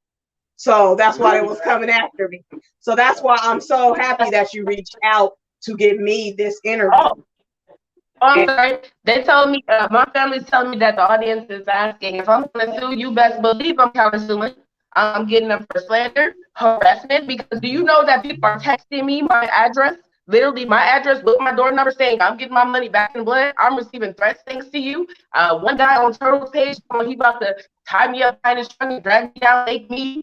So that's why they was coming after me. So that's why I'm so happy that you reached out to give me this interview. Oh, I'm sorry. They told me, my family's telling me that the audience is asking if I'm going to sue. You best believe I'm countersuing. I'm getting them for slander, harassment, because do you know that people are texting me my address? Literally my address with my door number saying I'm getting my money back in blood. I'm receiving threats thanks to you. One guy on Turtle's page, he about to tie me up behind his trunk and drag me down, make me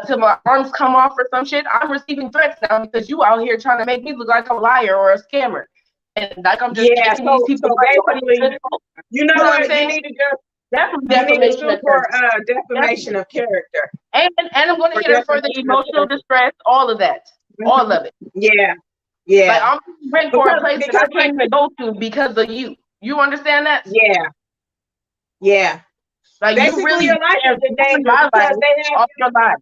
till my arms come off or some shit. I'm receiving threats now because you out here trying to make me look like a liar or a scammer. And like I'm just making these people basically, you know what I'm saying? You need to just defamation of character. And I'm going to hit her for the emotional distress, all of that. All of it. Yeah. Like I'm ready for a place that I can't even go to because of you. You understand that? Yeah. Like basically, you really your life is in danger because they have your life.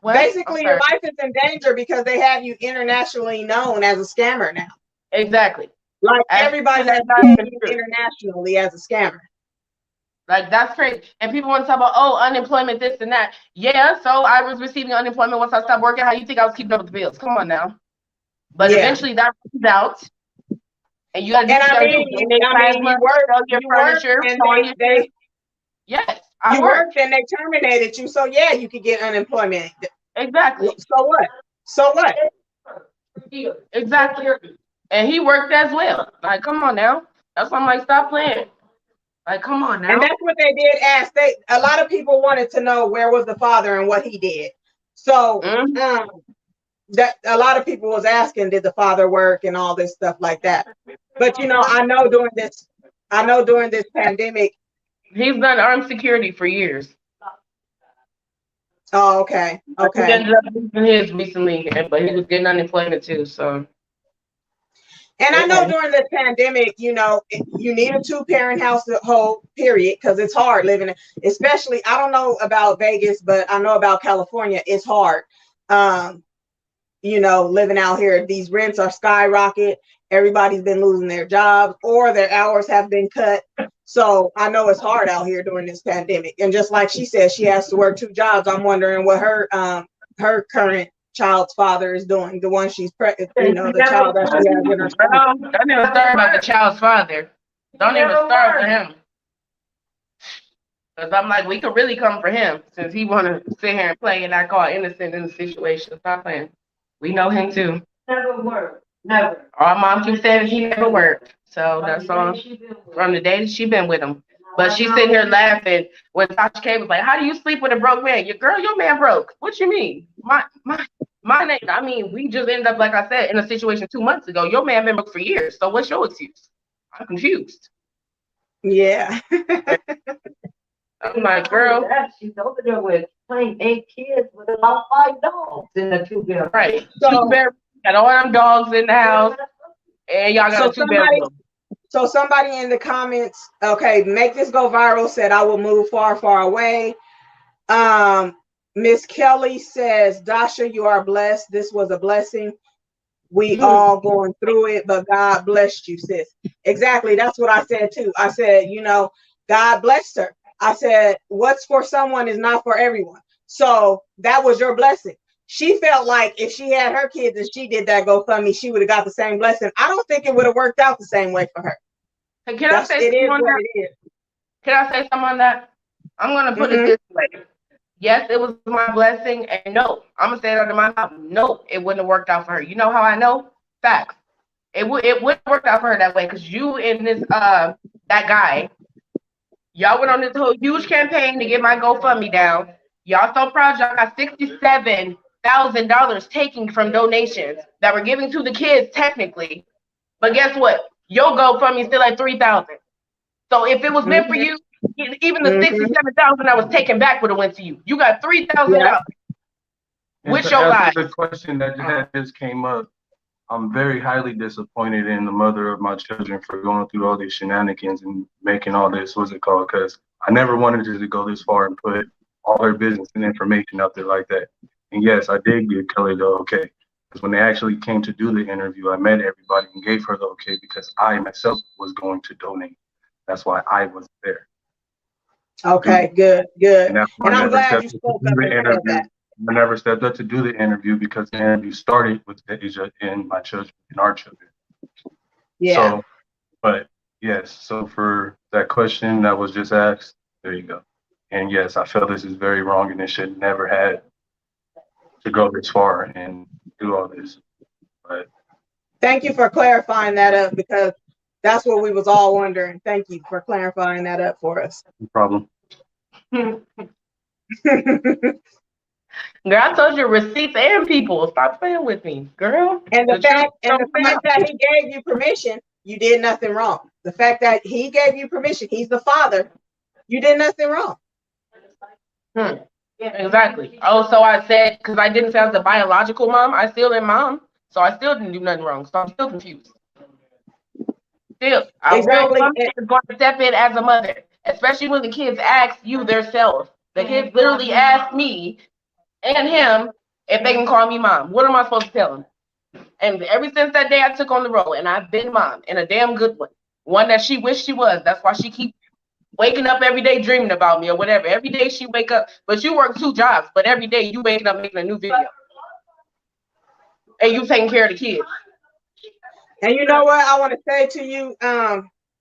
Basically, your life is in danger because they have you internationally known as a scammer now. Exactly. Like everybody has known you internationally as a scammer. Like that's crazy. And people want to talk about, oh, unemployment, this and that. Yeah, so I was receiving unemployment once I stopped working. How you think I was keeping up with the bills? Come on now. But eventually that comes out. And you got to you worked and they terminated you. So yeah, you could get unemployment. Exactly. So what? Exactly. And he worked as well. Like, come on now. That's why I'm like, stop playing. Like, come on now. And that's what they did ask. A lot of people wanted to know where was the father and what he did. So that a lot of people was asking, did the father work and all this stuff like that. But I know during this pandemic, he's done armed security for years. Oh, okay. He ended up losing his recently, but he was getting unemployment too. So. And I know during this pandemic, you need a 2-parent household, period, because it's hard living, especially, I don't know about Vegas, but I know about California, it's hard. Living out here, these rents are skyrocket. Everybody's been losing their jobs or their hours have been cut. So I know it's hard out here during this pandemic. And just like she said, she has to work 2 jobs. I'm wondering what her current child's father is doing, the one she's pregnant, the child that she has in her stomach. Don't even start about the child's father. Don't even start with him. Because I'm like, we could really come for him since he want to sit here and play and act all innocent in the situation. Stop playing. We know him too. Never worked. Never. Our mom keeps saying he never worked. So that's all from the day that she been with him. But she's sitting here laughing when Dasha Kelly was like, "How do you sleep with a broke man? Your man broke. What you mean? My name. I mean, we just ended up, like I said, in a situation 2 months ago. Your man been broke for years. So what's your excuse? I'm confused." Yeah. I'm like, girl, she's over there with 8 kids with about 5 dogs in the 2-bedroom. right? So, 2-bedroom, got all them dogs in the house, and y'all got a 2-bedroom. So somebody in the comments, okay, make this go viral, said I will move far, far away. Miss Kelly says, Dasha, you are blessed. This was a blessing. We all going through it, but God blessed you, sis. Exactly. That's what I said too. I said, you know, God blessed her. I said, what's for someone is not for everyone. So that was your blessing. She felt like if she had her kids and she did that GoFundMe, she would have got the same blessing. I don't think it would have worked out the same way for her. Hey, can I say something on that? Can I say something on that? I'm going to put it this way. Yes, it was my blessing, and no, I'm going to say it under my mouth. No, it wouldn't have worked out for her. You know how I know? Facts. It wouldn't work out for her that way, because you and this that guy, y'all went on this whole huge campaign to get my GoFundMe down. Y'all so proud y'all got $67,000 taken from donations that were given to the kids technically. But guess what? Your GoFundMe is still at $3,000. So if it was meant for you, even the $67,000 that was taken back would have went to you. You got $3,000. With your life. The question that just came up, I'm very highly disappointed in the mother of my children for going through all these shenanigans and making all this, what's it called? Because I never wanted her to go this far and put all her business and information out there like that. And yes, I did give Kelly the okay. Because when they actually came to do the interview, I met everybody and gave her the okay because I myself was going to donate. That's why I was there. Okay, good. And I'm glad you spoke up and said that. I never stepped up to do the interview because the interview started with Asia and my children and our children. Yeah. So, but yes, so for that question that was just asked, there you go. And yes, I feel this is very wrong and it should never had to go this far and do all this. But thank you for clarifying that up because that's what we was all wondering. Thank you for clarifying that up for us. No problem. Girl, I told you receipts and people. Stop playing with me, girl. And the fact that he gave you permission, you did nothing wrong. The fact that he gave you permission, he's the father, you did nothing wrong. Exactly. Oh, so I said, because I didn't say I was a biological mom, I still am mom, so I still didn't do nothing wrong. So I'm still confused. Still, exactly. I'm going to step in as a mother, especially when the kids ask you themselves. The kids literally asked me and him if they can call me mom. What am I supposed to tell them? And ever since that day I took on the role, and I've been mom, and a damn good one that she wished she was. That's why she keeps waking up every day dreaming about me or whatever. Every day she wake up, but you work 2 jobs, but every day you waking up making a new video. And you taking care of the kids. And you know what I want to say to you,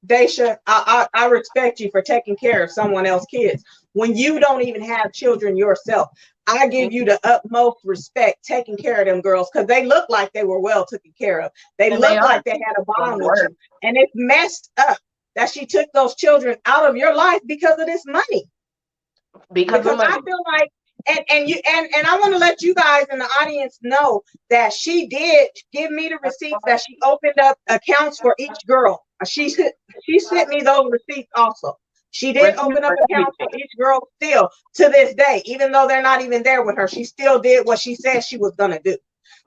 Dasha, I respect you for taking care of someone else's kids. When you don't even have children yourself, I give you the utmost respect taking care of them girls because they look like they were well taken care of. They look like they had a bond with you. And it's messed up that she took those children out of your life because of this money. Because of money. I feel like, and I want to let you guys in the audience know that she did give me the receipts that she opened up accounts for each girl. She sent me those receipts also. She did open up accounts for each girl still to this day, even though they're not even there with her. She still did what she said she was going to do.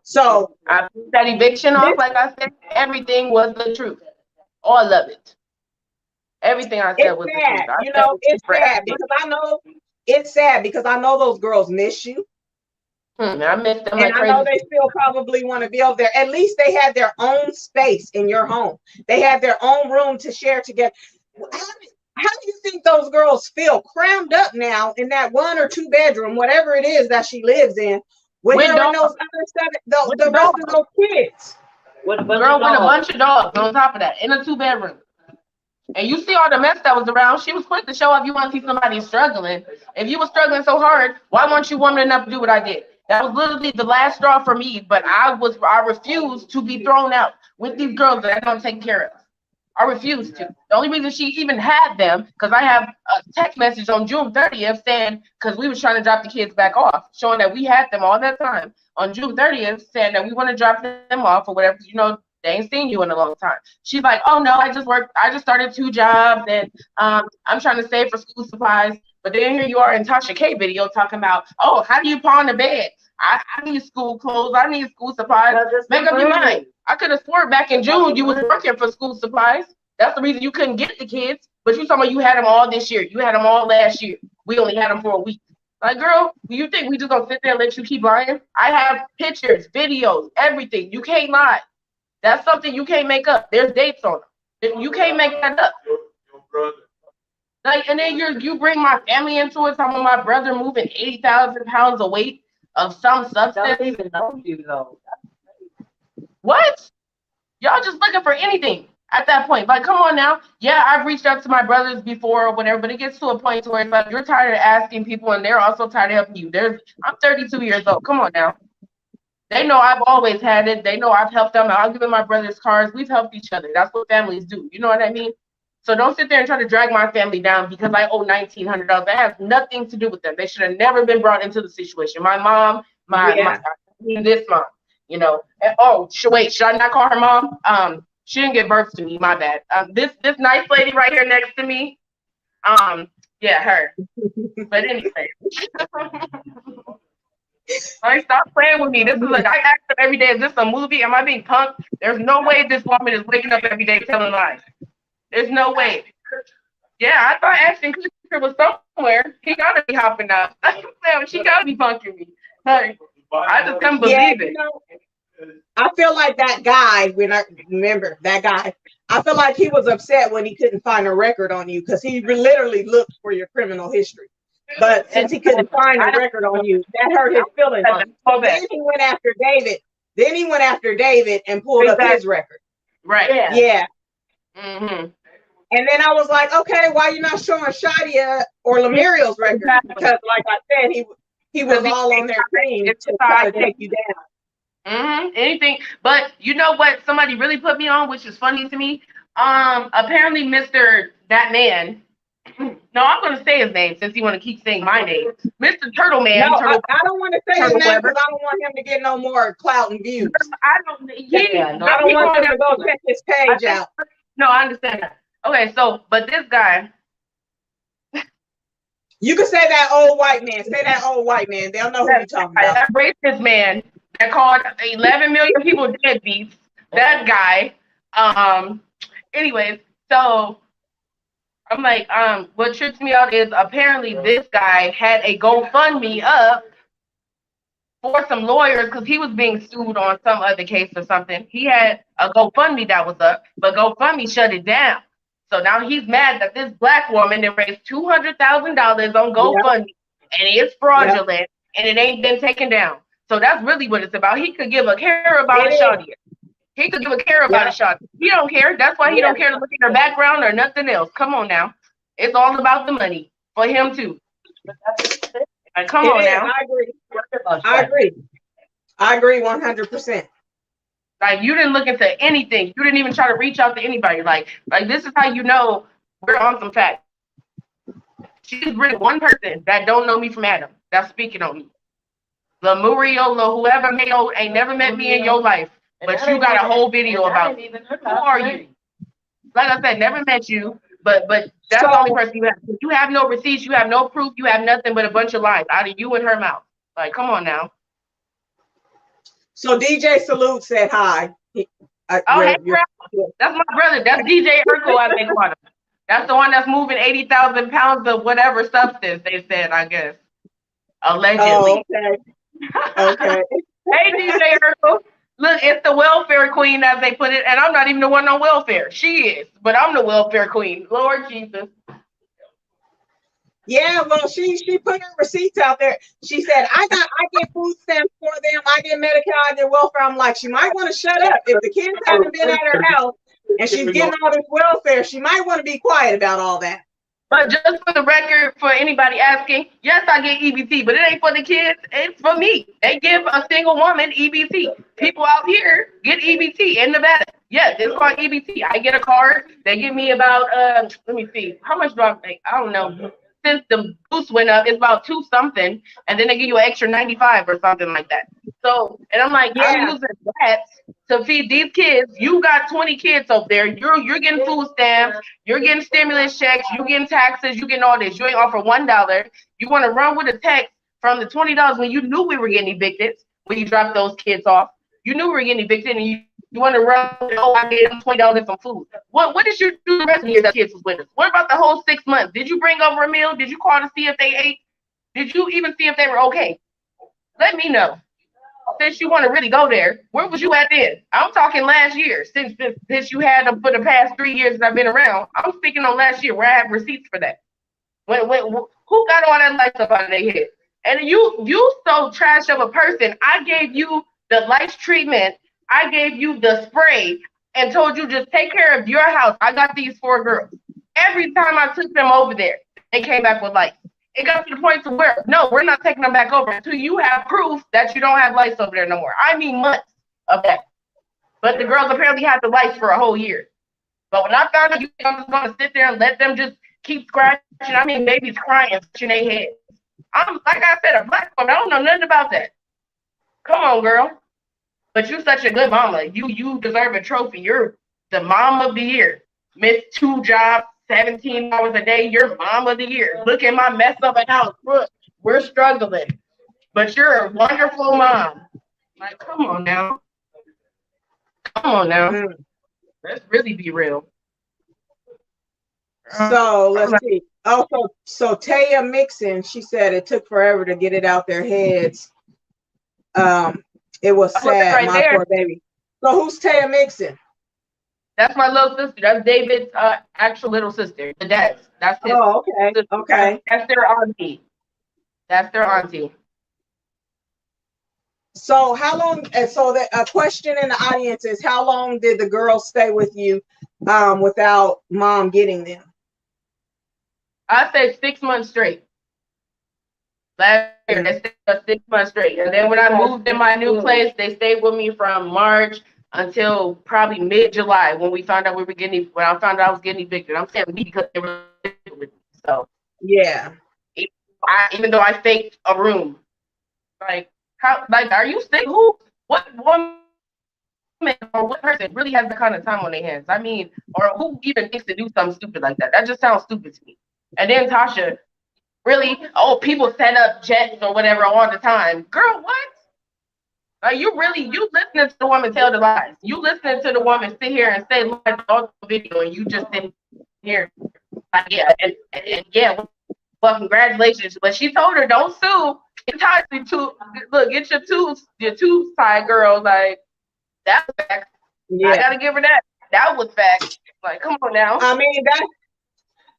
So I put that eviction off, like I said, everything was the truth. All of it. Everything I said was the truth. You know, it's sad because I know it's sad because I know those girls miss you. I miss them. And I know they still probably want to be over there. At least they had their own space in your home. They had their own room to share together. How do you think those girls feel crammed up now in that 1 or 2 bedroom, whatever it is that she lives in, with her and those other the rest of those kids? With a bunch of dogs on top of that in a 2-bedroom. And you see all the mess that was around. She was quick to show up. You want to see somebody struggling. If you were struggling so hard, why weren't you woman enough to do what I did? That was literally the last straw for me. But I refused to be thrown out with these girls that I know I'm taking care of. I refused to. The only reason she even had them, because I have a text message on June 30th saying, because we was trying to drop the kids back off, showing that we had them all that time. On June 30th, saying that we want to drop them off or whatever, they ain't seen you in a long time. She's like, oh no, I just started 2 jobs and I'm trying to save for school supplies. But then here you are in Tasha K video talking about, oh, how do you pawn the bed? I need school clothes. I need school supplies. Make up your mind. I could have sworn back in June you was working for school supplies. That's the reason you couldn't get the kids. But you talking about you had them all this year. You had them all last year. We only had them for a week. Like, girl, do you think we just gonna sit there and let you keep lying? I have pictures, videos, everything. You can't lie. That's something you can't make up. There's dates on them. You can't make that up. Your brother. Like, and then you bring my family into it. Talking about my brother moving 80,000 pounds of weight of some substance. Don't even know you though. What? Y'all just looking for anything at that point. Like, come on now. Yeah, I've reached out to my brothers before or whatever, but it gets to a point where it's like you're tired of asking people and they're also tired of helping you. I'm 32 years old. Come on now. They know I've always had it. They know I've helped them. I've given my brothers cars. We've helped each other. That's what families do. You know what I mean? So don't sit there and try to drag my family down because I owe $1,900. That has nothing to do with them. They should have never been brought into the situation. My mom, this mom, And, wait, should I not call her mom? She didn't give birth to me. My bad. This nice lady right here next to me. Yeah, her. But anyway. Like, stop playing with me. This is like, I ask them every day, is this a movie? Am I being punked? There's no way this woman is waking up every day telling lies. There's no way. Yeah, I thought Ashton Kutcher was somewhere. He gotta be hopping out. She gotta be punking me. Like, I just couldn't believe it. I feel like that guy, remember that guy, I feel like he was upset when he couldn't find a record on you because he literally looked for your criminal history. But since he couldn't find a record on you, that hurt his feelings. So then he went after David. Then he went after David and pulled up his record. Right. Yeah. Mm-hmm. And then I was like, okay, why you not showing Shadia or Lemuriel's record? Because like I said, he was all on their team to try to take you down. Anything. But you know what somebody really put me on, which is funny to me? Apparently Mr. That Man. No, I'm going to say his name since you want to keep saying my name. Mr. Turtle Man. No, I don't want to say his name because I don't want him to get no more clout and views. I don't want him to go check his page out. No, I understand that. Okay, but this guy. You can say that old white man. Say that old white man. They'll know who you're talking about. That racist man that called 11 million people deadbeats. That guy. Anyways, so I'm like, what trips me out is apparently this guy had a GoFundMe up for some lawyers because he was being sued on some other case or something. He had a GoFundMe that was up, but GoFundMe shut it down. So now he's mad that this black woman that raised $200,000 on GoFundMe and it's fraudulent and it ain't been taken down. So that's really what it's about. He could give a care about a shawty. He could give a care about a shawty. He don't care. That's why he don't care to look at her background or nothing else. Come on now. It's all about the money for him too. Like, come on now. I agree 100%. Like, you didn't look into anything. You didn't even try to reach out to anybody. Like this is how you know we're on some facts. She's bring one person that don't know me from Adam. That's speaking on me. Lemuriel, whoever ain't never met me in your life, but you got a whole video about me. Who are you? Like I said, never met you, but that's the only person you have. You have no receipts, you have no proof, you have nothing but a bunch of lies out of you and her mouth. Like, come on now. So DJ Salute said hi. Hey, that's my brother. That's DJ Urkel I make fun of. That's the one that's moving 80,000 pounds of whatever substance they said, I guess. Allegedly. Oh, okay. Hey, DJ Urkel. Look, it's the welfare queen, as they put it, and I'm not even the one on welfare. She is, but I'm the welfare queen. Lord Jesus. Yeah, well, she put her receipts out there. She said, I get food stamps for them. I get Medicare, I get welfare. I'm like, she might want to shut up. If the kids haven't been at her house and she's getting all this welfare, she might want to be quiet about all that. But just for the record, for anybody asking, yes, I get EBT, but it ain't for the kids. It's for me. They give a single woman EBT. People out here get EBT in Nevada. Yeah, it's called EBT. I get a card. They give me about let me see, how much do I make? I don't know. Since the boost went up, it's about 2 something, and then they give you an extra 95 or something like that. So, and I'm like, I'm Yeah. using that to feed these kids. You got 20 kids up there. You're getting food stamps. You're getting stimulus checks. You're getting taxes. You getting all this. You ain't offer $1. You want to run with a text from the $20 when you knew we were getting evicted when you dropped those kids off. You knew we were getting evicted, and you want to run, oh, I gave them $20 and some food. What did you do the rest of the year that kids was with us? What about the whole 6 months? Did you bring over a meal? Did you call to see if they ate? Did you even see if they were okay? Let me know. Since you want to really go there, where was you at then? I'm talking last year. Since you had them for the past 3 years that I've been around, I'm speaking on last year where I have receipts for that. Who got all that life stuff out of their head? And you so trash of a person. I gave you the lice treatment. I gave you the spray and told you just take care of your house. I got these 4 girls. Every time I took them over there, they came back with lice. It got to the point to where, no, we're not taking them back over until you have proof that you don't have lice over there no more. I mean months of that. But the girls apparently had the lice for a whole year. But when I found out you were just going to sit there and let them just keep scratching, I mean babies crying, scratching their heads. I'm, like I said, a black woman. I don't know nothing about that. Come on, girl. But you're such a good mama. You deserve a trophy. You're the mom of the year. Missed 2 jobs, 17 hours a day. You're mom of the year. Look at my mess of a house. Look, we're struggling. But you're a wonderful mom. Like, come on now. Come on now. Let's really be real. So let's see. Oh, so Taya Mixon, she said it took forever to get it out their heads. It was sad, right my there. poor baby. So who's Taya Mixon? That's my little sister. That's David's actual little sister. The dad's. That's his okay. sister. Okay. That's their auntie. That's their auntie. So how long? And so a question in the audience is, how long did the girls stay with you without mom getting them? I say 6 months straight. Last year, they stayed 6 months straight. And then when I moved in my new place, they stayed with me from March until probably mid-July when we found out we were getting, when I found out I was getting evicted. I'm saying we because they were with me. So yeah. Even though I faked a room, like how, like, are you sick? Who? What woman or what person really has the kind of time on their hands? I mean, or who even thinks to do something stupid like that? That just sounds stupid to me. And then Tasha, really? Oh, people set up jets or whatever all the time. Girl, what? Like, you listening to the woman tell the lies. You listening to the woman sit here and say lies on the video, and you just sit here like, yeah, and yeah, well, congratulations. But she told her, don't sue. Entirely look, get your tubes tied, girl. Like, that's fact. Yeah. I gotta give her that. That was fact. Like, come on now. I mean,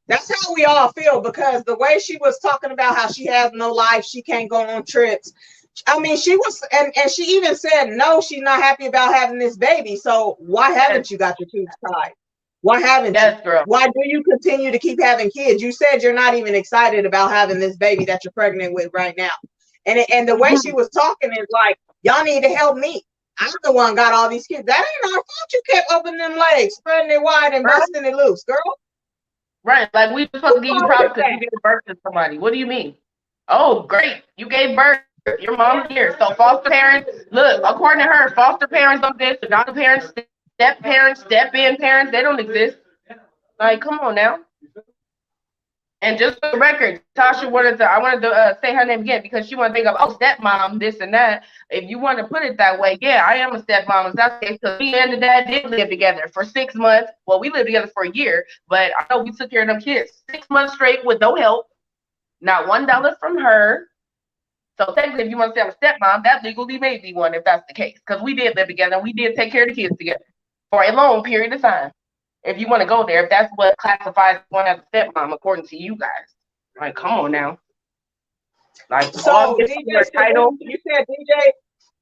that's how we all feel, because the way she was talking about how she has no life, she can't go on trips. I mean, she was, and she even said, no, she's not happy about having this baby. So why haven't you got your tubes tied? Why haven't you? Girl. Why do you continue to keep having kids? You said you're not even excited about having this baby that you're pregnant with right now. And the way she was talking is like, y'all need to help me. I'm the one got all these kids. That ain't our fault. You kept opening them legs, spreading it wide and busting it loose, girl. Right, like we supposed to give you props because you gave birth to somebody. What do you mean? Oh, great, you gave birth. Your mom's here. So foster parents, look, according to her, foster parents don't exist. Adoptive parents, step-in parents, they don't exist. Like, come on now. And just for the record, Tasha I wanted to say her name again because she wanted to think of, oh, stepmom, this and that. If you want to put it that way, yeah, I am a stepmom. That's because me and the dad did live together for 6 months. Well, we lived together for a year, but I know we took care of them kids 6 months straight with no help, not $1 from her. So technically, if you want to say I'm a stepmom, that legally may be one if that's the case, because we did live together and we did take care of the kids together for a long period of time. If you want to go there, if that's what classifies one as a stepmom, according to you guys, like, come on now. Like, so DJ title.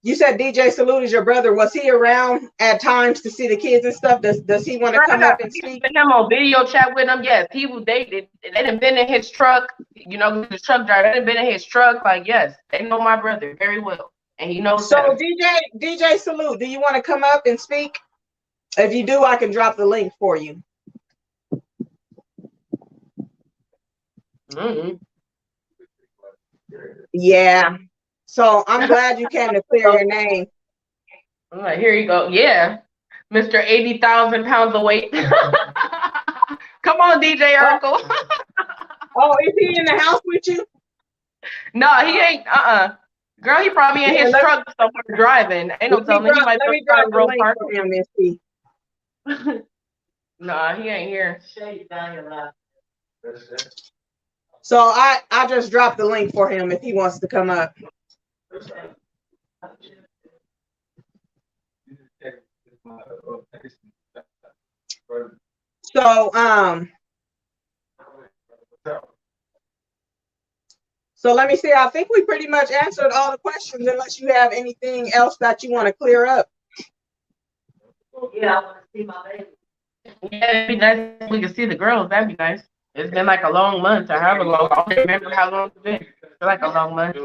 You said DJ Salute is your brother. Was he around at times to see the kids and stuff? Does he want to come up and speak? Him on video chat with him. Yes, they done been in his truck. You know, his truck driver. They done been in his truck. Like, yes, they know my brother very well, and he knows. So DJ Salute, do you want to come up and speak? If you do, I can drop the link for you. Mm-hmm. Yeah. So I'm glad you came to clear your name. I'm like, here you go. Yeah. Mr. 80,000 pounds of weight. Come on, DJ Urkel. Oh, is he in the house with you? No, he ain't. Girl, he probably in his truck somewhere driving. Ain't no telling. He might let me be drop driving the real link hard. for him, Miss P. Nah, he ain't here. So I just dropped the link for him if he wants to come up. So so let me see. I think we pretty much answered all the questions unless you have anything else that you want to clear up. Yeah, I want to see my baby. Yeah, it'd be nice if we could see the girls. That'd be nice. It's been like a long month. I have a long. I don't remember how long it's been. It's like a long month.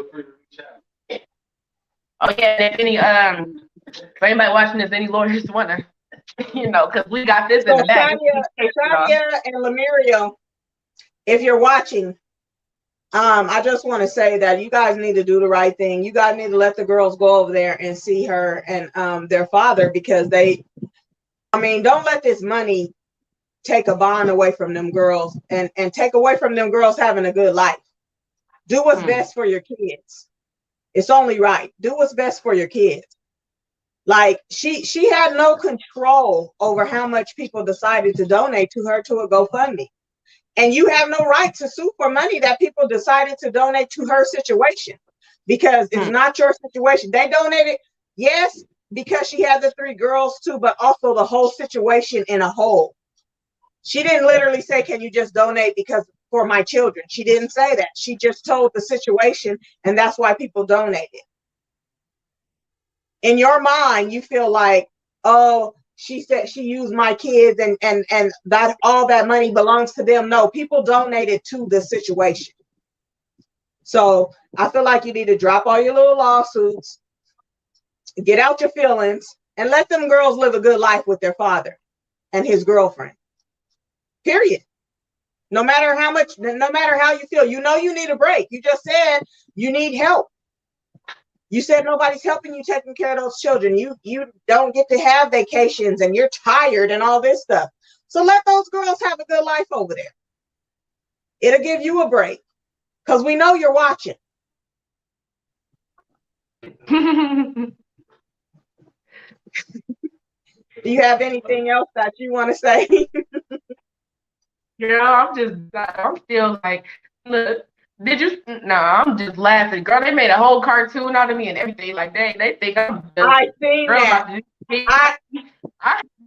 Oh yeah, and if any if anybody watching this, any lawyers wanna, because we got this in So the back. Shania and Lemurio, if you're watching, I just want to say that you guys need to do the right thing. You guys need to let the girls go over there and see her and their father, because don't let this money take a bond away from them girls and take away from them girls having a good life. Do what's best for your kids. It's only right. Do what's best for your kids. Like she had no control over how much people decided to donate to her to a GoFundMe. And you have no right to sue for money that people decided to donate to her situation, because it's not your situation. They donated, yes, because she had the 3 girls too, but also the whole situation in a whole. She didn't literally say, can you just donate because for my children? She didn't say that. She just told the situation, and that's why people donated. In your mind, you feel like, oh, she said she used my kids and that all that money belongs to them. No, people donated to the situation. So I feel like you need to drop all your little lawsuits, get out your feelings, and let them girls live a good life with their father and his girlfriend. Period. No matter how you feel, you need a break. You just said you need help. You said nobody's helping you taking care of those children. You don't get to have vacations and you're tired and all this stuff. So let those girls have a good life over there. It'll give you a break, because we know you're watching. Do you have anything else that you want to say? I'm still like, look, I'm just laughing. Girl, they made a whole cartoon out of me and everything. Like, they think I'm just, I seen girl, that. I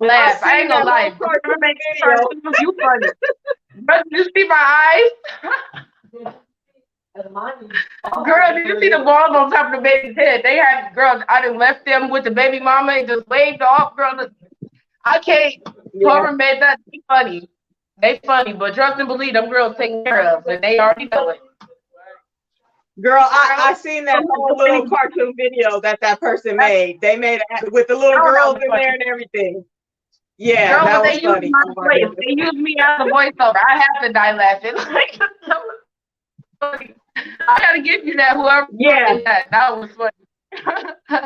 laugh. I ain't gonna lie. Cartoon Cartoons, you funny. But did you see my eyes? Girl, did you see the balls on top of the baby's head? They had, girl, I done left them with the baby mama and just waved off. Girl, I can't. Whoever made that, they funny. They funny, but trust and believe them girls taken care of, and they already know it. Girl, I seen that whole little cartoon video that person made. They made it with the little girls in there and everything. Yeah, girl, that was they funny. Used my voice. They used me as a voiceover. I have to die laughing. I gotta give you that. Whoever did that was funny.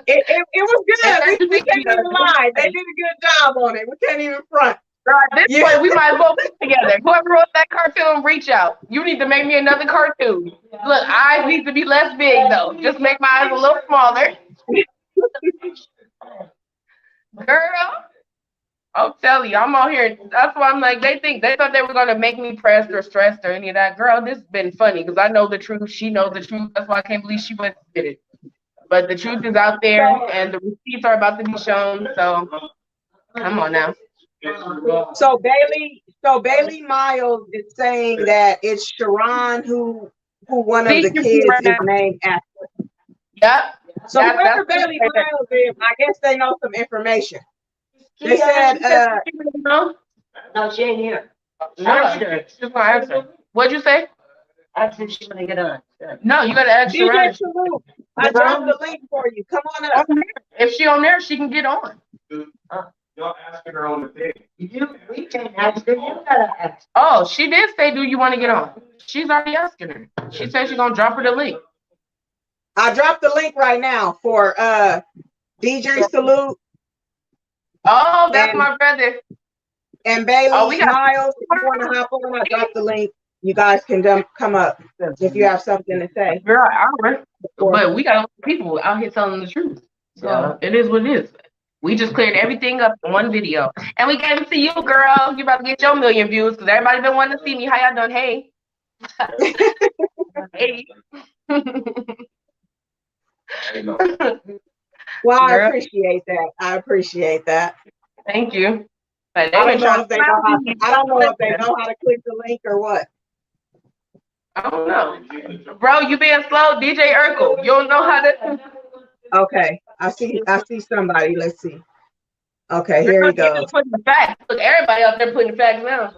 It was good. We can't even lie. They did a good job on it. We can't even front. At this point, we might as well put together. Whoever wrote that cartoon, reach out. You need to make me another cartoon. Look, eyes need to be less big though. Just make my eyes a little smaller. Girl, I'm telling you, I'm out here. That's why I'm like, they thought they were gonna make me pressed or stressed or any of that. Girl, this has been funny because I know the truth. She knows the truth. That's why I can't believe she went and did it. But the truth is out there, and the receipts are about to be shown. So come on now. So Bailey Miles is saying that it's Sharon who one of the kids is named after. Yep. So whoever Bailey Miles is, I guess they know some information. They said no, she ain't here. No, she's gonna answer. What'd you say? Ask if she's gonna get on. No, you gotta ask Sharon. I dropped the link for you. Come on up. If she on there, she can get on. Y'all asking her on the thing. We can ask her. You gotta ask. Oh, she did say, do you want to get on? She's already asking her. She said she's going to drop her the link. I dropped the link right now for DJ Salute Oh, that's And- my brother. and Bailey Oh, we got- Miles. If you want to hop on, I dropped the link. You guys can come up if you have something to say. Girl, but we got a lot of people out here telling the truth. So it is what it is. We just cleared everything up in one video. And we gave it to you, girl. You about to get your 1,000,000 views because everybody been wanting to see me. How y'all doing? Hey. Hey. Well, I Girl. appreciate that. I appreciate that. Thank you. But I they don't know if they know how. I don't know if they know how to click the link or what. I don't know. Bro, you being slow, DJ Urkel. You don't know how to. Okay, I see somebody. Let's see. Okay, here he goes. Putting the facts. Look, everybody out there putting the facts now.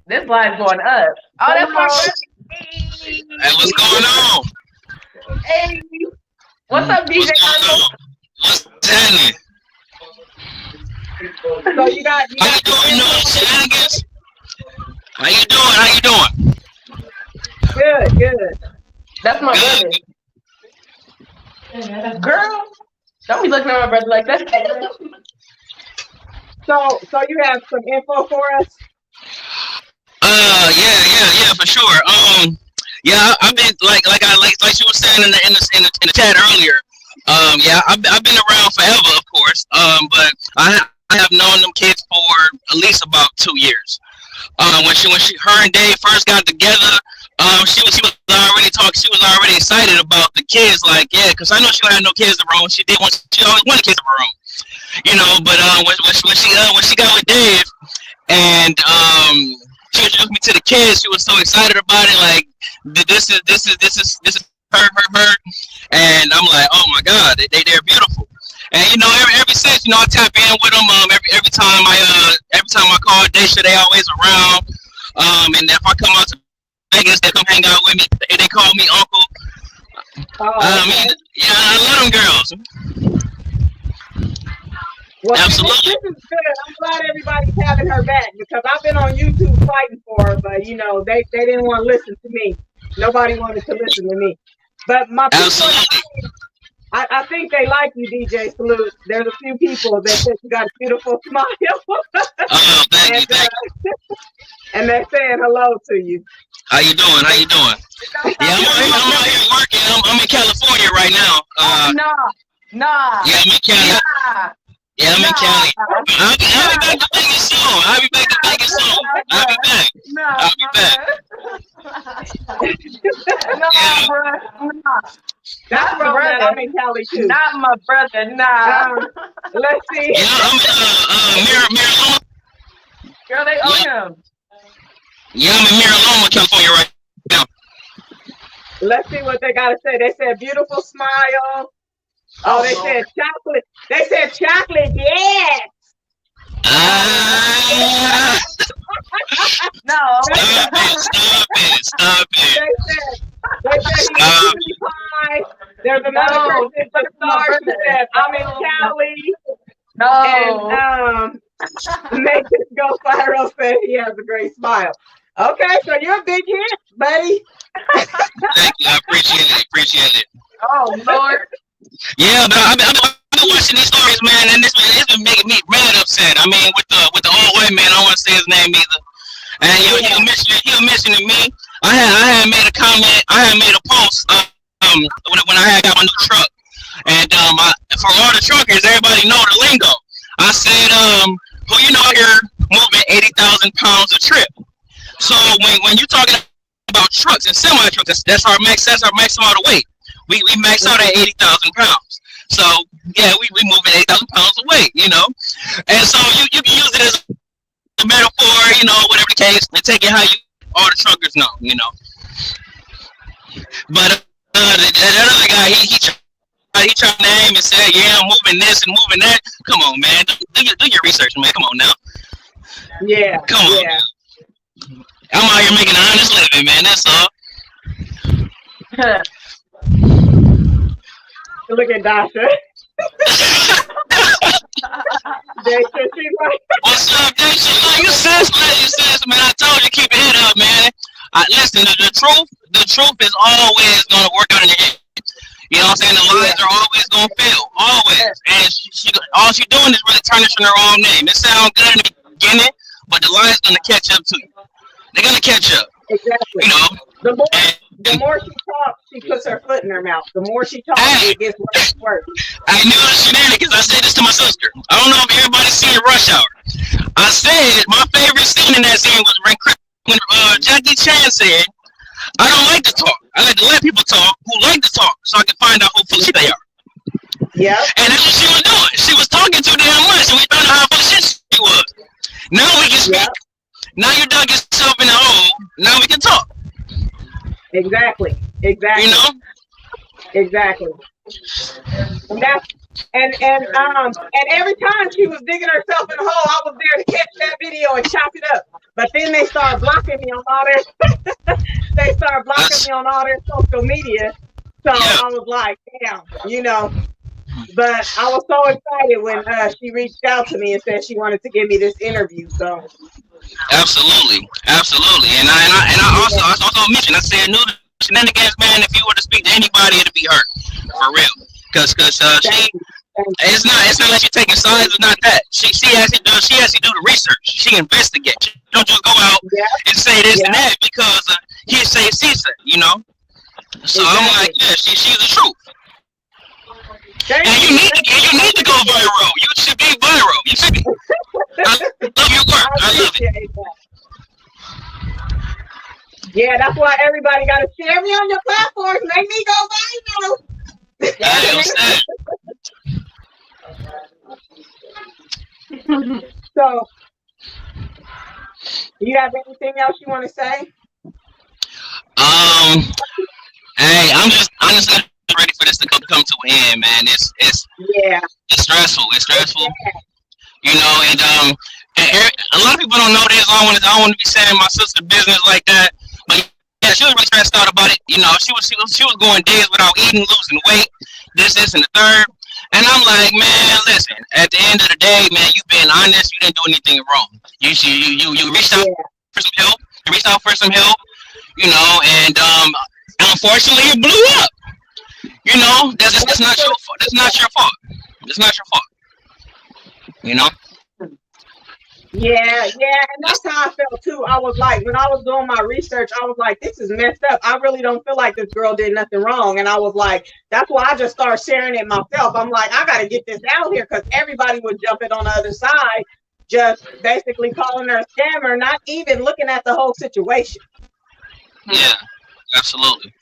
This line's going up. Oh, that's my brother. Hey, what's going on? Hey. What's up, DJ What's going Urkel? on? What's happening? So you got How you doing, Shenanigans? How you doing? How you doing? good. That's my brother. Girl, don't be looking at my brother like that. So you have some info for us? Yeah, for sure. Yeah, I've been like you were saying in the chat earlier. Yeah, I've been around forever, of course. But I have known them kids for at least about 2 years. When her and Dave first got together, she was already talking. She was already excited about the kids. Like, yeah, because I know she don't have no kids of her own. She always wanted kids of her own. You know, but when she got with Dave, and she introduced me to the kids, she was so excited about it. Like, this is her, and I'm like, oh my God, they're beautiful. And you know, ever since, you know, I tap in with them. Every time I call Dasha, they always around. And if I come out to Vegas, they come hang out with me. They call me uncle. Okay. Yeah, I love them girls. Well, Absolutely. This is good. I'm glad everybody's having her back because I've been on YouTube fighting for her, but you know, they didn't want to listen to me. Nobody wanted to listen to me. But my people, Absolutely. I think they like you, DJ Salute. There's a few people that said you got a beautiful smile. Oh, thank you. And they're saying hello to you. How you doing? Yeah, I'm out here working. I'm in California right now. Nah. Yeah, I'm in Cali. Yeah, I'm in Cali. I'll be back to Vegas soon. I'll be back. Nah, bro. Nah. That's my wrong that brother. I'm in Cali too. Not my brother, nah. Let's see. Yeah, I'm in Miraloma. Girl, they owe him. Yeah, I'm in Miraloma, California right now. Let's see what they gotta say. They said beautiful smile. Oh, they said chocolate. They said chocolate, yes. No. Stop it. They said he's cutie pie. There's another person for the star. She said, I'm in Cali. No. And make it go viral said he has a great smile. Okay, so you're a big hit, buddy. Thank you. I appreciate it. Oh, Lord. Yeah, but I've been watching these stories, man, and it's been making me mad upset. I mean, with the old white man, I don't want to say his name either. And he'll mention to me. I had made a comment. I had made a post when I had got my new truck, and for all the truckers, everybody know the lingo. I said, who you know here moving 80,000 pounds a trip. So when you're talking about trucks and semi trucks, that's our max out of weight. We max out at 80,000 pounds. So yeah, we moving 8,000 pounds of weight, you know. And so you can use it as a metaphor, you know, whatever the case, and take it how all the truckers know, you know. But that other guy, he tried to name and said, yeah, I'm moving this and moving that. Come on, man, do your research, man. Come on now. Yeah. Come on. Yeah. I'm out here making an honest living, man. That's all. Look at Dasha. What's up, Dasha? You sis, man. I told you keep your head up, man. Listen, the truth is always gonna work out in your head. You know what I'm saying? The lies are always gonna fail, always. And all she's doing is really tarnishing her own name. It sounds good in the beginning, but the lies gonna catch up to you. They're gonna catch up. Exactly. You know. The more she talks, she puts her foot in her mouth. The more she talks, it gets worse and worse. I knew the shenanigans. I said this to my sister. I don't know if everybody's seen Rush Hour. I said my favorite scene in that scene was when Jackie Chan said, "I don't like to talk. I like to let people talk who like to talk, so I can find out who full of shit they are." Yeah. And that's what she was doing. She was talking too damn much, and we found out how full of shit she was. Now we can speak. Now you dug yourself in the hole. Now we can talk. Exactly. You know. Exactly. And every time she was digging herself in the hole, I was there to catch that video and chop it up. But then they started blocking me on all their they started blocking me on all their social media. So I was like, damn, you know. But I was so excited when she reached out to me and said she wanted to give me this interview. So absolutely. And I also mentioned, I said, "New Shenanigans, man. If you were to speak to anybody, it'd be her, for real. Cause she, it's not like she's taking sides. It's not that. She actually does the research. She investigates. She don't just go out and say this and that because he say she said, you know. So I'm like, yeah, she's the truth. And you need to go viral. You should be viral. You should be. I love your work. I love it. Yeah, that's why everybody got to share me on your platforms. Make me go viral. So, do you have anything else you want to say? Hey, I'm just ready for this to come to an end, man. It's stressful. It's stressful. You know, and a lot of people don't know this. I don't want to be saying my sister's business like that, but yeah, she was really stressed out about it. You know, she was going days without eating, losing weight, this, and the third. And I'm like, man, listen. At the end of the day, man, you being honest. You didn't do anything wrong. You reached out for some help. You reached out for some help. You know, and unfortunately, it blew up. You know, that's not your fault. That's not your fault. It's not your fault. You know. Yeah, and that's how I felt too. I was like, when I was doing my research, I was like, this is messed up. I really don't feel like this girl did nothing wrong. And I was like, that's why I just started sharing it myself. I'm like, I got to get this out here because everybody was jumping on the other side, just basically calling her a scammer, not even looking at the whole situation. Yeah, absolutely.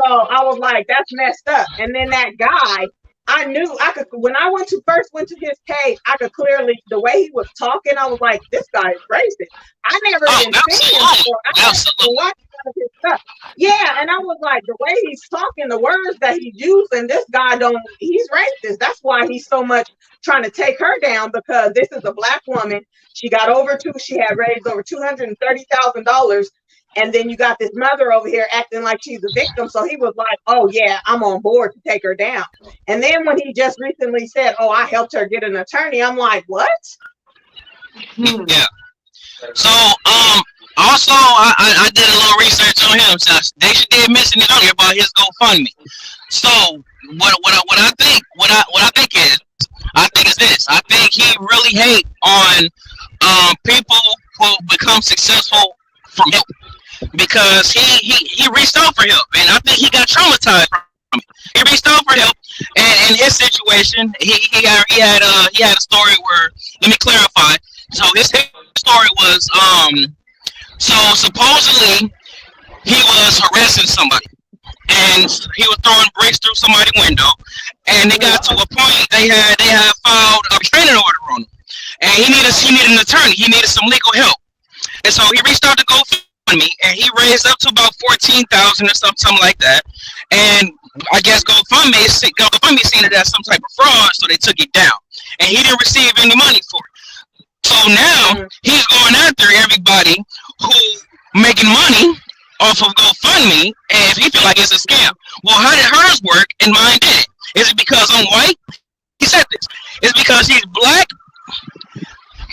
So I was like, that's messed up. And then that guy, I knew I could, when I first went to his page, I could clearly, the way he was talking, I was like, this guy is racist. I never even seen him before. I had to watch some of his stuff. Yeah, and I was like, the way he's talking, the words that he's using, this guy he's racist. That's why he's so much trying to take her down, because this is a Black woman. She had raised over $230,000. And then you got this mother over here acting like she's a victim. So he was like, oh, yeah, I'm on board to take her down. And then when he just recently said, oh, I helped her get an attorney, I'm like, what? Yeah. So, also, I did a little research on him. So they did mention it earlier about his GoFundMe. So what I think is this. I think he really hate on people who become successful from help. Because he reached out for help, and I think he got traumatized from it. He reached out for help, and in his situation, he had a story where, let me clarify. So his story was so supposedly he was harassing somebody, and he was throwing bricks through somebody's window, and they got to a point they had filed a restraining order on him, and he needed an attorney. He needed some legal help, and so he reached out to GoFundMe, and he raised up to about $14,000 or something like that. And I guess GoFundMe seen it as some type of fraud, so they took it down, and he didn't receive any money for it. So now he's going after everybody who making money off of GoFundMe, and he feel like it's a scam. Well, how did hers work and mine didn't? Is it because I'm white? He said this. It's because he's Black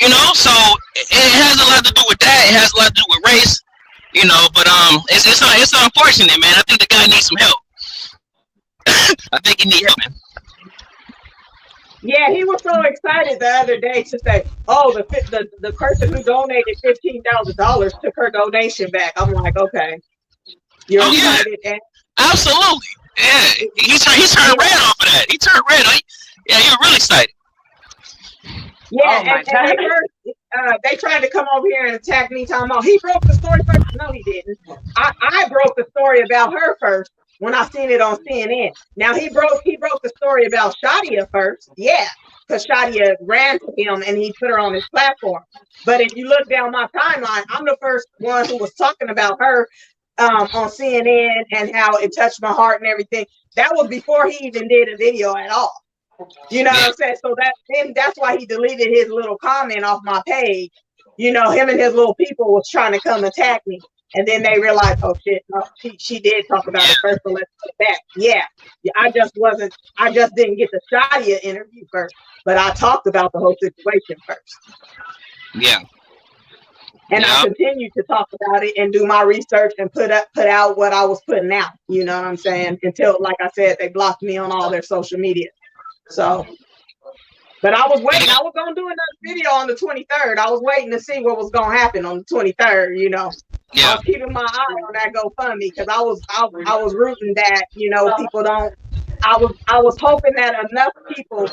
You know, so it has a lot to do with that. It has a lot to do with race. You know, but it's unfortunate, man. I think the guy needs some help. I think he needs help, man. Yeah, he was so excited the other day to say, "Oh, the person who donated $15,000 took her donation back." I'm like, okay, you're excited, and absolutely, yeah. He turned red off of that. He turned red. Yeah, he was really excited. Yeah, and they tried to come over here and attack me, talking about he broke the story first. No, he didn't. I broke the story about her first when I seen it on CNN. Now he broke the story about Shadia first, yeah, because Shadia ran to him and he put her on his platform. But if you look down my timeline, I'm the first one who was talking about her on CNN and how it touched my heart and everything. That was before he even did a video at all. You know what I'm saying? So that's why he deleted his little comment off my page. You know, him and his little people was trying to come attack me. And then they realized, oh shit, no, she did talk about it first, so let's put it back. Yeah, I just didn't get the Shadia interview first, but I talked about the whole situation first. Yeah. And I continued to talk about it and do my research and put out what I was putting out. You know what I'm saying? Until, like I said, they blocked me on all their social media. So, but I was waiting. I was gonna do another video on the 23rd. I was waiting to see what was gonna happen on the 23rd. You know, I was keeping my eye on that GoFundMe because I was rooting that people don't. I was hoping that enough people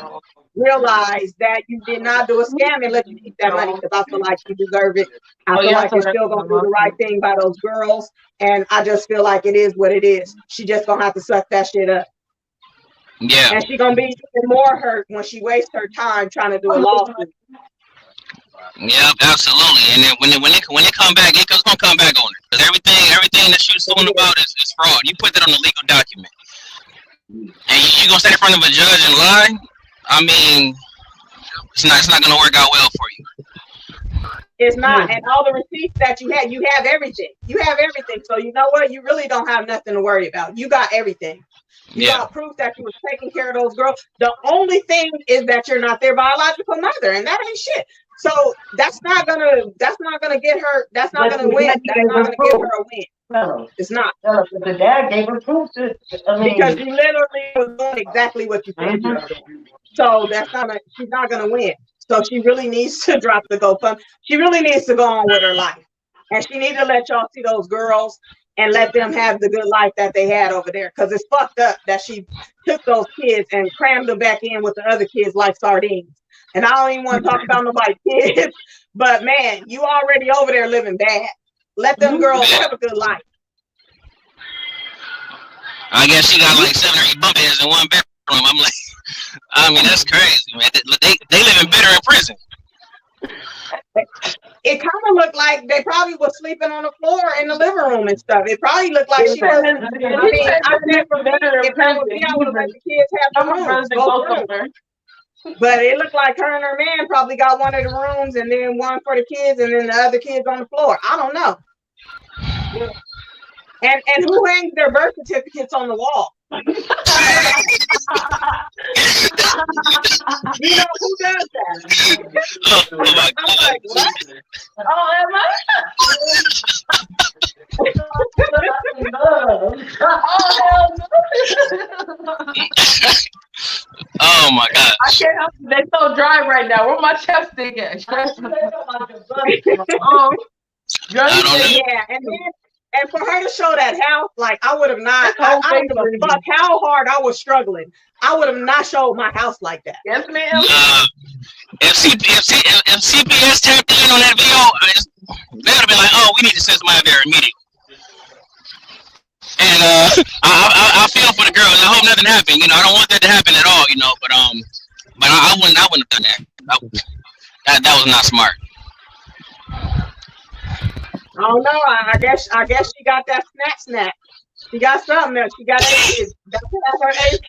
realize that you did not do a scam and let you keep that money because I feel like you deserve it. I feel like you're still gonna do the right thing by those girls, and I just feel like it is what it is. She just gonna have to suck that shit up. Yeah. And she's gonna be even more hurt when she wastes her time trying to do a lawsuit. Yeah, absolutely. And then when it come back, it's gonna come back on her. Because everything that she was talking about is fraud. You put that on a legal document. And you gonna stand in front of a judge and lie? I mean, it's not gonna work out well for you. It's not. And all the receipts that you have everything. You have everything. So you know what? You really don't have nothing to worry about. You got everything. You got proof that you was taking care of those girls. The only thing is that you're not their biological mother, and that ain't shit. So that's not gonna get her. That's not gonna win. That's not gonna give her a win. No, it's not. No, the dad gave her proof because you literally was doing exactly what you said you were doing. So she's not gonna win. So she really needs to drop the GoFundMe. She really needs to go on with her life, and she needs to let y'all see those girls and let them have the good life that they had over there. Because it's fucked up that she took those kids and crammed them back in with the other kids like sardines. And I don't even want to talk about nobody's kids, but man, you already over there living bad. Let them girls have a good life. I guess she got like 7 or 8 bunk beds in one bedroom. I'm like, I mean, that's crazy, man. They living better in prison. It kind of looked like they probably was sleeping on the floor in the living room and stuff. It probably looked like she was. I mean, I said for me, if I was me, I would have let the kids have the rooms, both rooms. But it looked like her and her man probably got one of the rooms and then one for the kids and then the other kids on the floor. I don't know. And who hangs their birth certificates on the wall? You know, who does that? Oh my I'm like, what? Oh, am I? Oh my God. I can't help it. They're so dry right now. Where my chapstick at? I don't know. Yeah, and for her to show that house, like I would have not. I don't give a fuck how hard I was struggling. I would have not showed my house like that. Yes, ma'am. If CPS tapped in on that video, they would have been like, "Oh, we need to send somebody there immediately." And I feel for the girls. I hope nothing happened. You know, I don't want that to happen at all. You know, but I wouldn't have done that. That was not smart. I don't know. I guess she got that snack. She got something else. She got AIDS. That's her AIDS.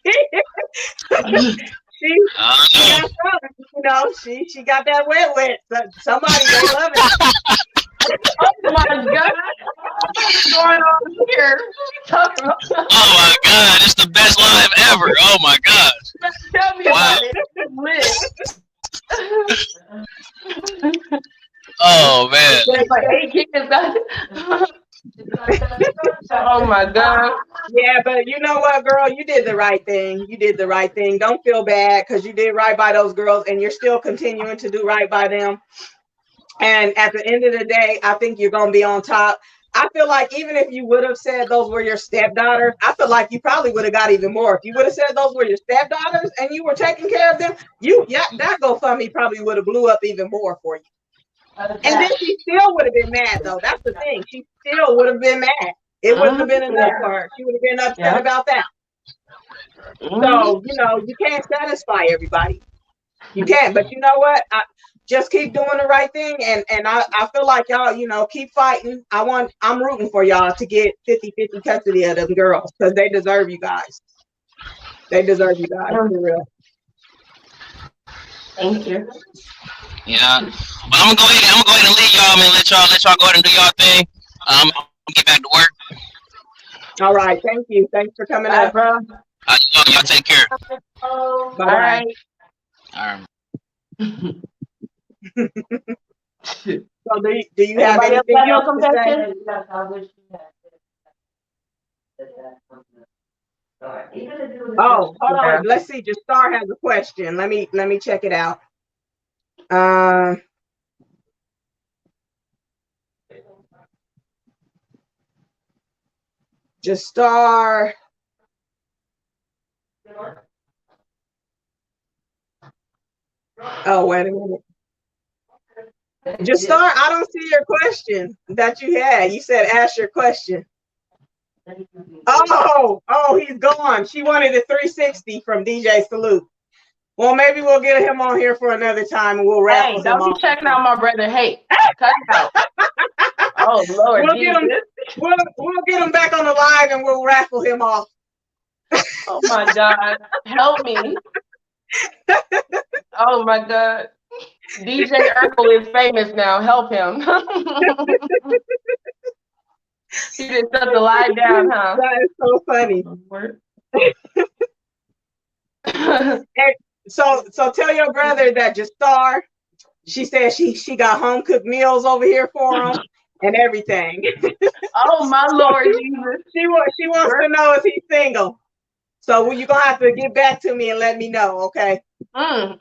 She got something. You know, she got that wet. Somebody they love it. Oh my God. What's going on here? Oh my God, it's the best live ever. Oh my God. Tell me about it. Oh man. There's like 8 kids. Oh my God. Yeah, but you know what, girl? You did the right thing. You did the right thing. Don't feel bad because you did right by those girls and you're still continuing to do right by them. And at the end of the day, I think you're going to be on top. I feel like even if you would have said those were your stepdaughters, I feel like you probably would have got even more. If you would have said those were your stepdaughters and you were taking care of them, that GoFundMe probably would have blew up even more for you. And then she still would have been mad, though. That's the thing. She still would have been mad. It wouldn't have been enough for her. She would have been upset about that. So, you can't satisfy everybody. You can't. But you know what? Just keep doing the right thing. And I feel like y'all, keep fighting. I'm rooting for y'all to get 50-50 custody of them girls because they deserve you guys. They deserve you guys, for real. Thank you. Yeah. But I'm gonna go ahead and leave y'all, man. Let y'all go ahead and do y'all thing. I'm gonna get back to work. All right. Thank you. Thanks for coming up. Bro. Y'all take care. All right. All right. So do you have anything else to say? Oh, hold on. Let's see. Just Star has a question. Let me check it out. Just Star. Oh, wait a minute. Just Star, I don't see your question that you had. You said ask your question. Oh, he's gone. She wanted a 360 from DJ Salute. Well, maybe we'll get him on here for another time and we'll wrap him off. Don't be checking out my brother. Hey, cut it out. Oh Lord, we'll get him back on the live and we'll raffle him off. Oh my God, help me! Oh my God, DJ Urkel is famous now. Help him. He just shut the live down, huh? That is so funny. Hey, so tell your brother that just Star. She said she got home cooked meals over here for him and everything. Oh my Lord Jesus! She wants to know if he's single. So you're gonna have to get back to me and let me know, okay? What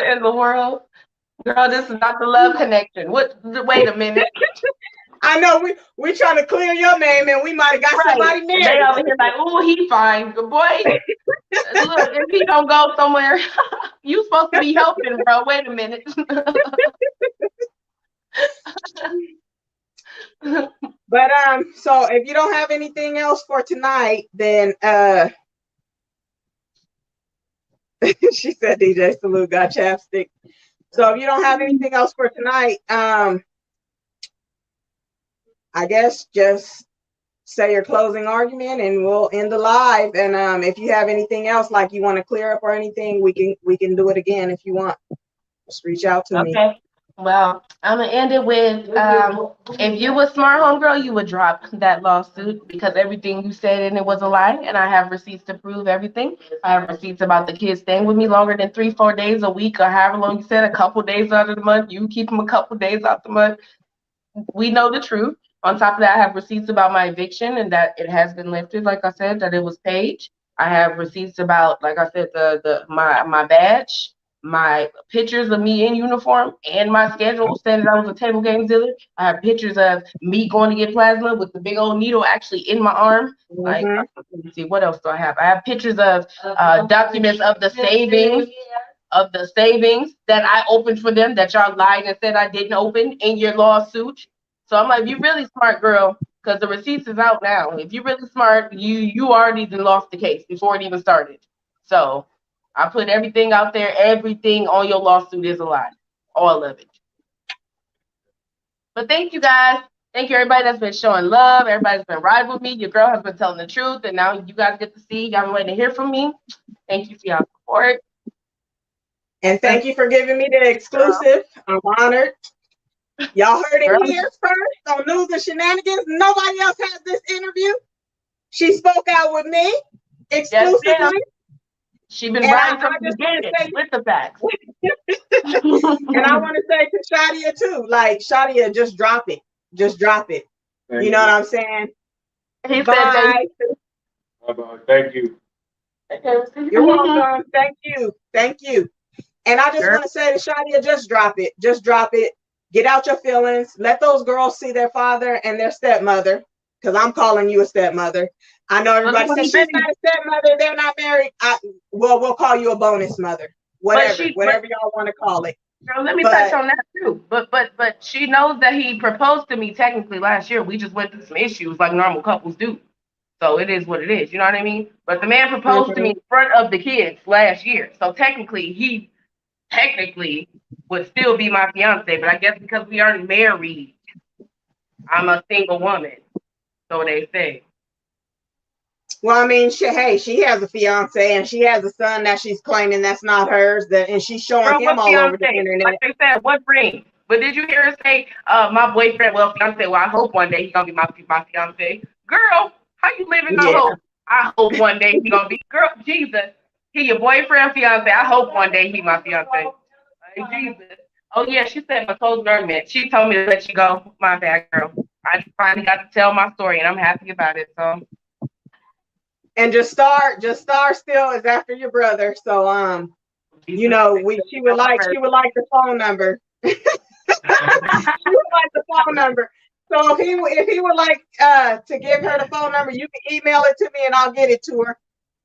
in the world? Girl, this is not the love connection. Wait a minute. I know we trying to clear your name and we might have got somebody married. They over here like, oh, he fine. Good boy. Look, if he don't go somewhere, you supposed to be helping, bro. Wait a minute. But so if you don't have anything else for tonight, then she said DJ Salute got chapstick. So if you don't have anything else for tonight, I guess just say your closing argument and we'll end the live. And if you have anything else like you want to clear up or anything, we can do it again if you want. Just reach out to me. Okay. Well, I'm gonna end it with if you were smart, homegirl, you would drop that lawsuit because everything you said in it was a lie, and I have receipts to prove everything. I have receipts about the kids staying with me longer than 3-4 days a week, or however long you said, a couple days out of the month. You keep them a couple days out the month. We know the truth. On top of that, I have receipts about my eviction and that it has been lifted. Like I said, that it was paid. I have receipts about, like I said, my badge, my pictures of me in uniform, and my schedule saying that I was a table game dealer. I have pictures of me going to get plasma with the big old needle actually in my arm. Like, let me see, what else do I have? I have pictures of documents of the savings that I opened for them that y'all lied and said I didn't open in your lawsuit. So I'm like, you really smart, girl, because the receipts is out now. If you're really smart, you already lost the case before it even started. So I put everything out there. Everything on your lawsuit is a lie. All of it. But thank you, guys. Thank you, everybody that's been showing love. Everybody's been riding with me. Your girl has been telling the truth. And now you guys get to see. Y'all been waiting to hear from me. Thank you for y'all support. And thank you for giving me the exclusive. I'm honored. Y'all heard it here first on News and Shenanigans. Nobody else has this interview. She spoke out with me exclusively. She's been And riding I from the just want to beginning say, with the facts. and I want to say to Shadia too, like Shadia, just drop it. Just drop it. You know what I'm saying? He said thank Bye. Thank you. You're welcome. Thank you. Thank you. And I just Girl, want to say to Shadia, just drop it. Just drop it. Get out your feelings. Let those girls see their father and their stepmother. Because I'm calling you a stepmother. I know everybody says she's not a stepmother. They're not married. Well, we'll call you a bonus mother. Whatever y'all want to call it. girl, let me touch But on that too. But she knows that he proposed to me technically last year. We just went through some issues like normal couples do. So it is what it is. You know what I mean? But the man proposed to me in front of the kids last year. So he technically would still be my fiance. But I guess because we aren't married, I'm a single woman. So they say. well, I mean, she has a fiance and she has a son that she's claiming that's not hers. And she's showing Girl, him what all over the fiance? internet. Like they said, what ring? But did you hear her say, my boyfriend, well, fiance, well, I hope one day he's gonna be my fiance. Girl, how you living no Yeah. hope? I hope one day he's gonna be girl, Jesus. He your boyfriend, fiance. I hope one day he my fiance. Like, Jesus. Oh yeah, she said my closing argument. She told me to let you go. My bad, girl. I finally got to tell my story and I'm happy about it. So And just start still is after your brother. So Jesus, she would like the phone number. She would like the phone number. So if he would like to give her the phone number, you can email it to me and I'll get it to her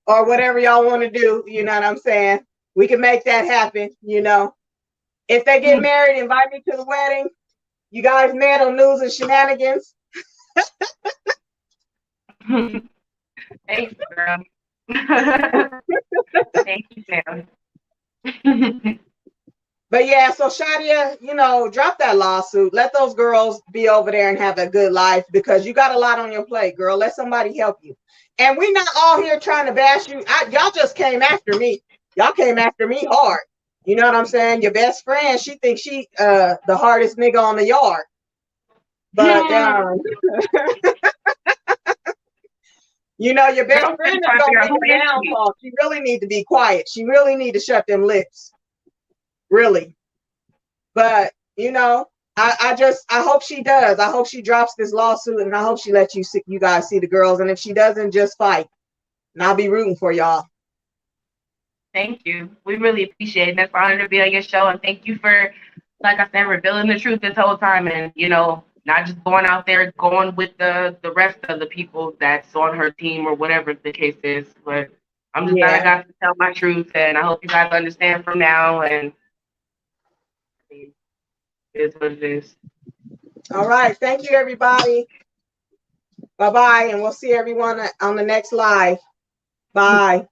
or whatever y'all want to do. You know what I'm saying? We can make that happen. If they get married, invite me to the wedding. You guys met on News and Shenanigans. thanks, girl. Thank you, Sam. But yeah, so Shadia, drop that lawsuit. Let those girls be over there and have a good life because you got a lot on your plate, girl. Let somebody help you. And we're not all here trying to bash you. Y'all just came after me. Y'all came after me hard. You know what I'm saying? Your best friend, she thinks she the hardest nigga on the yard. But your best friend is gonna be your downfall. She really need to be quiet. She really need to shut them lips. Really. But I hope she does. I hope she drops this lawsuit and I hope she lets you guys see the girls. And if she doesn't, just fight. And I'll be rooting for y'all. Thank you. We really appreciate it. It's an honor to be on your show. And thank you for, like I said, revealing the truth this whole time and, not just going out there, going with the rest of the people that's on her team or whatever the case is. But I'm just glad I got to tell my truth. And I hope you guys understand from now. And it is what it is. All right. Thank you, everybody. Bye-bye. And we'll see everyone on the next live. Bye.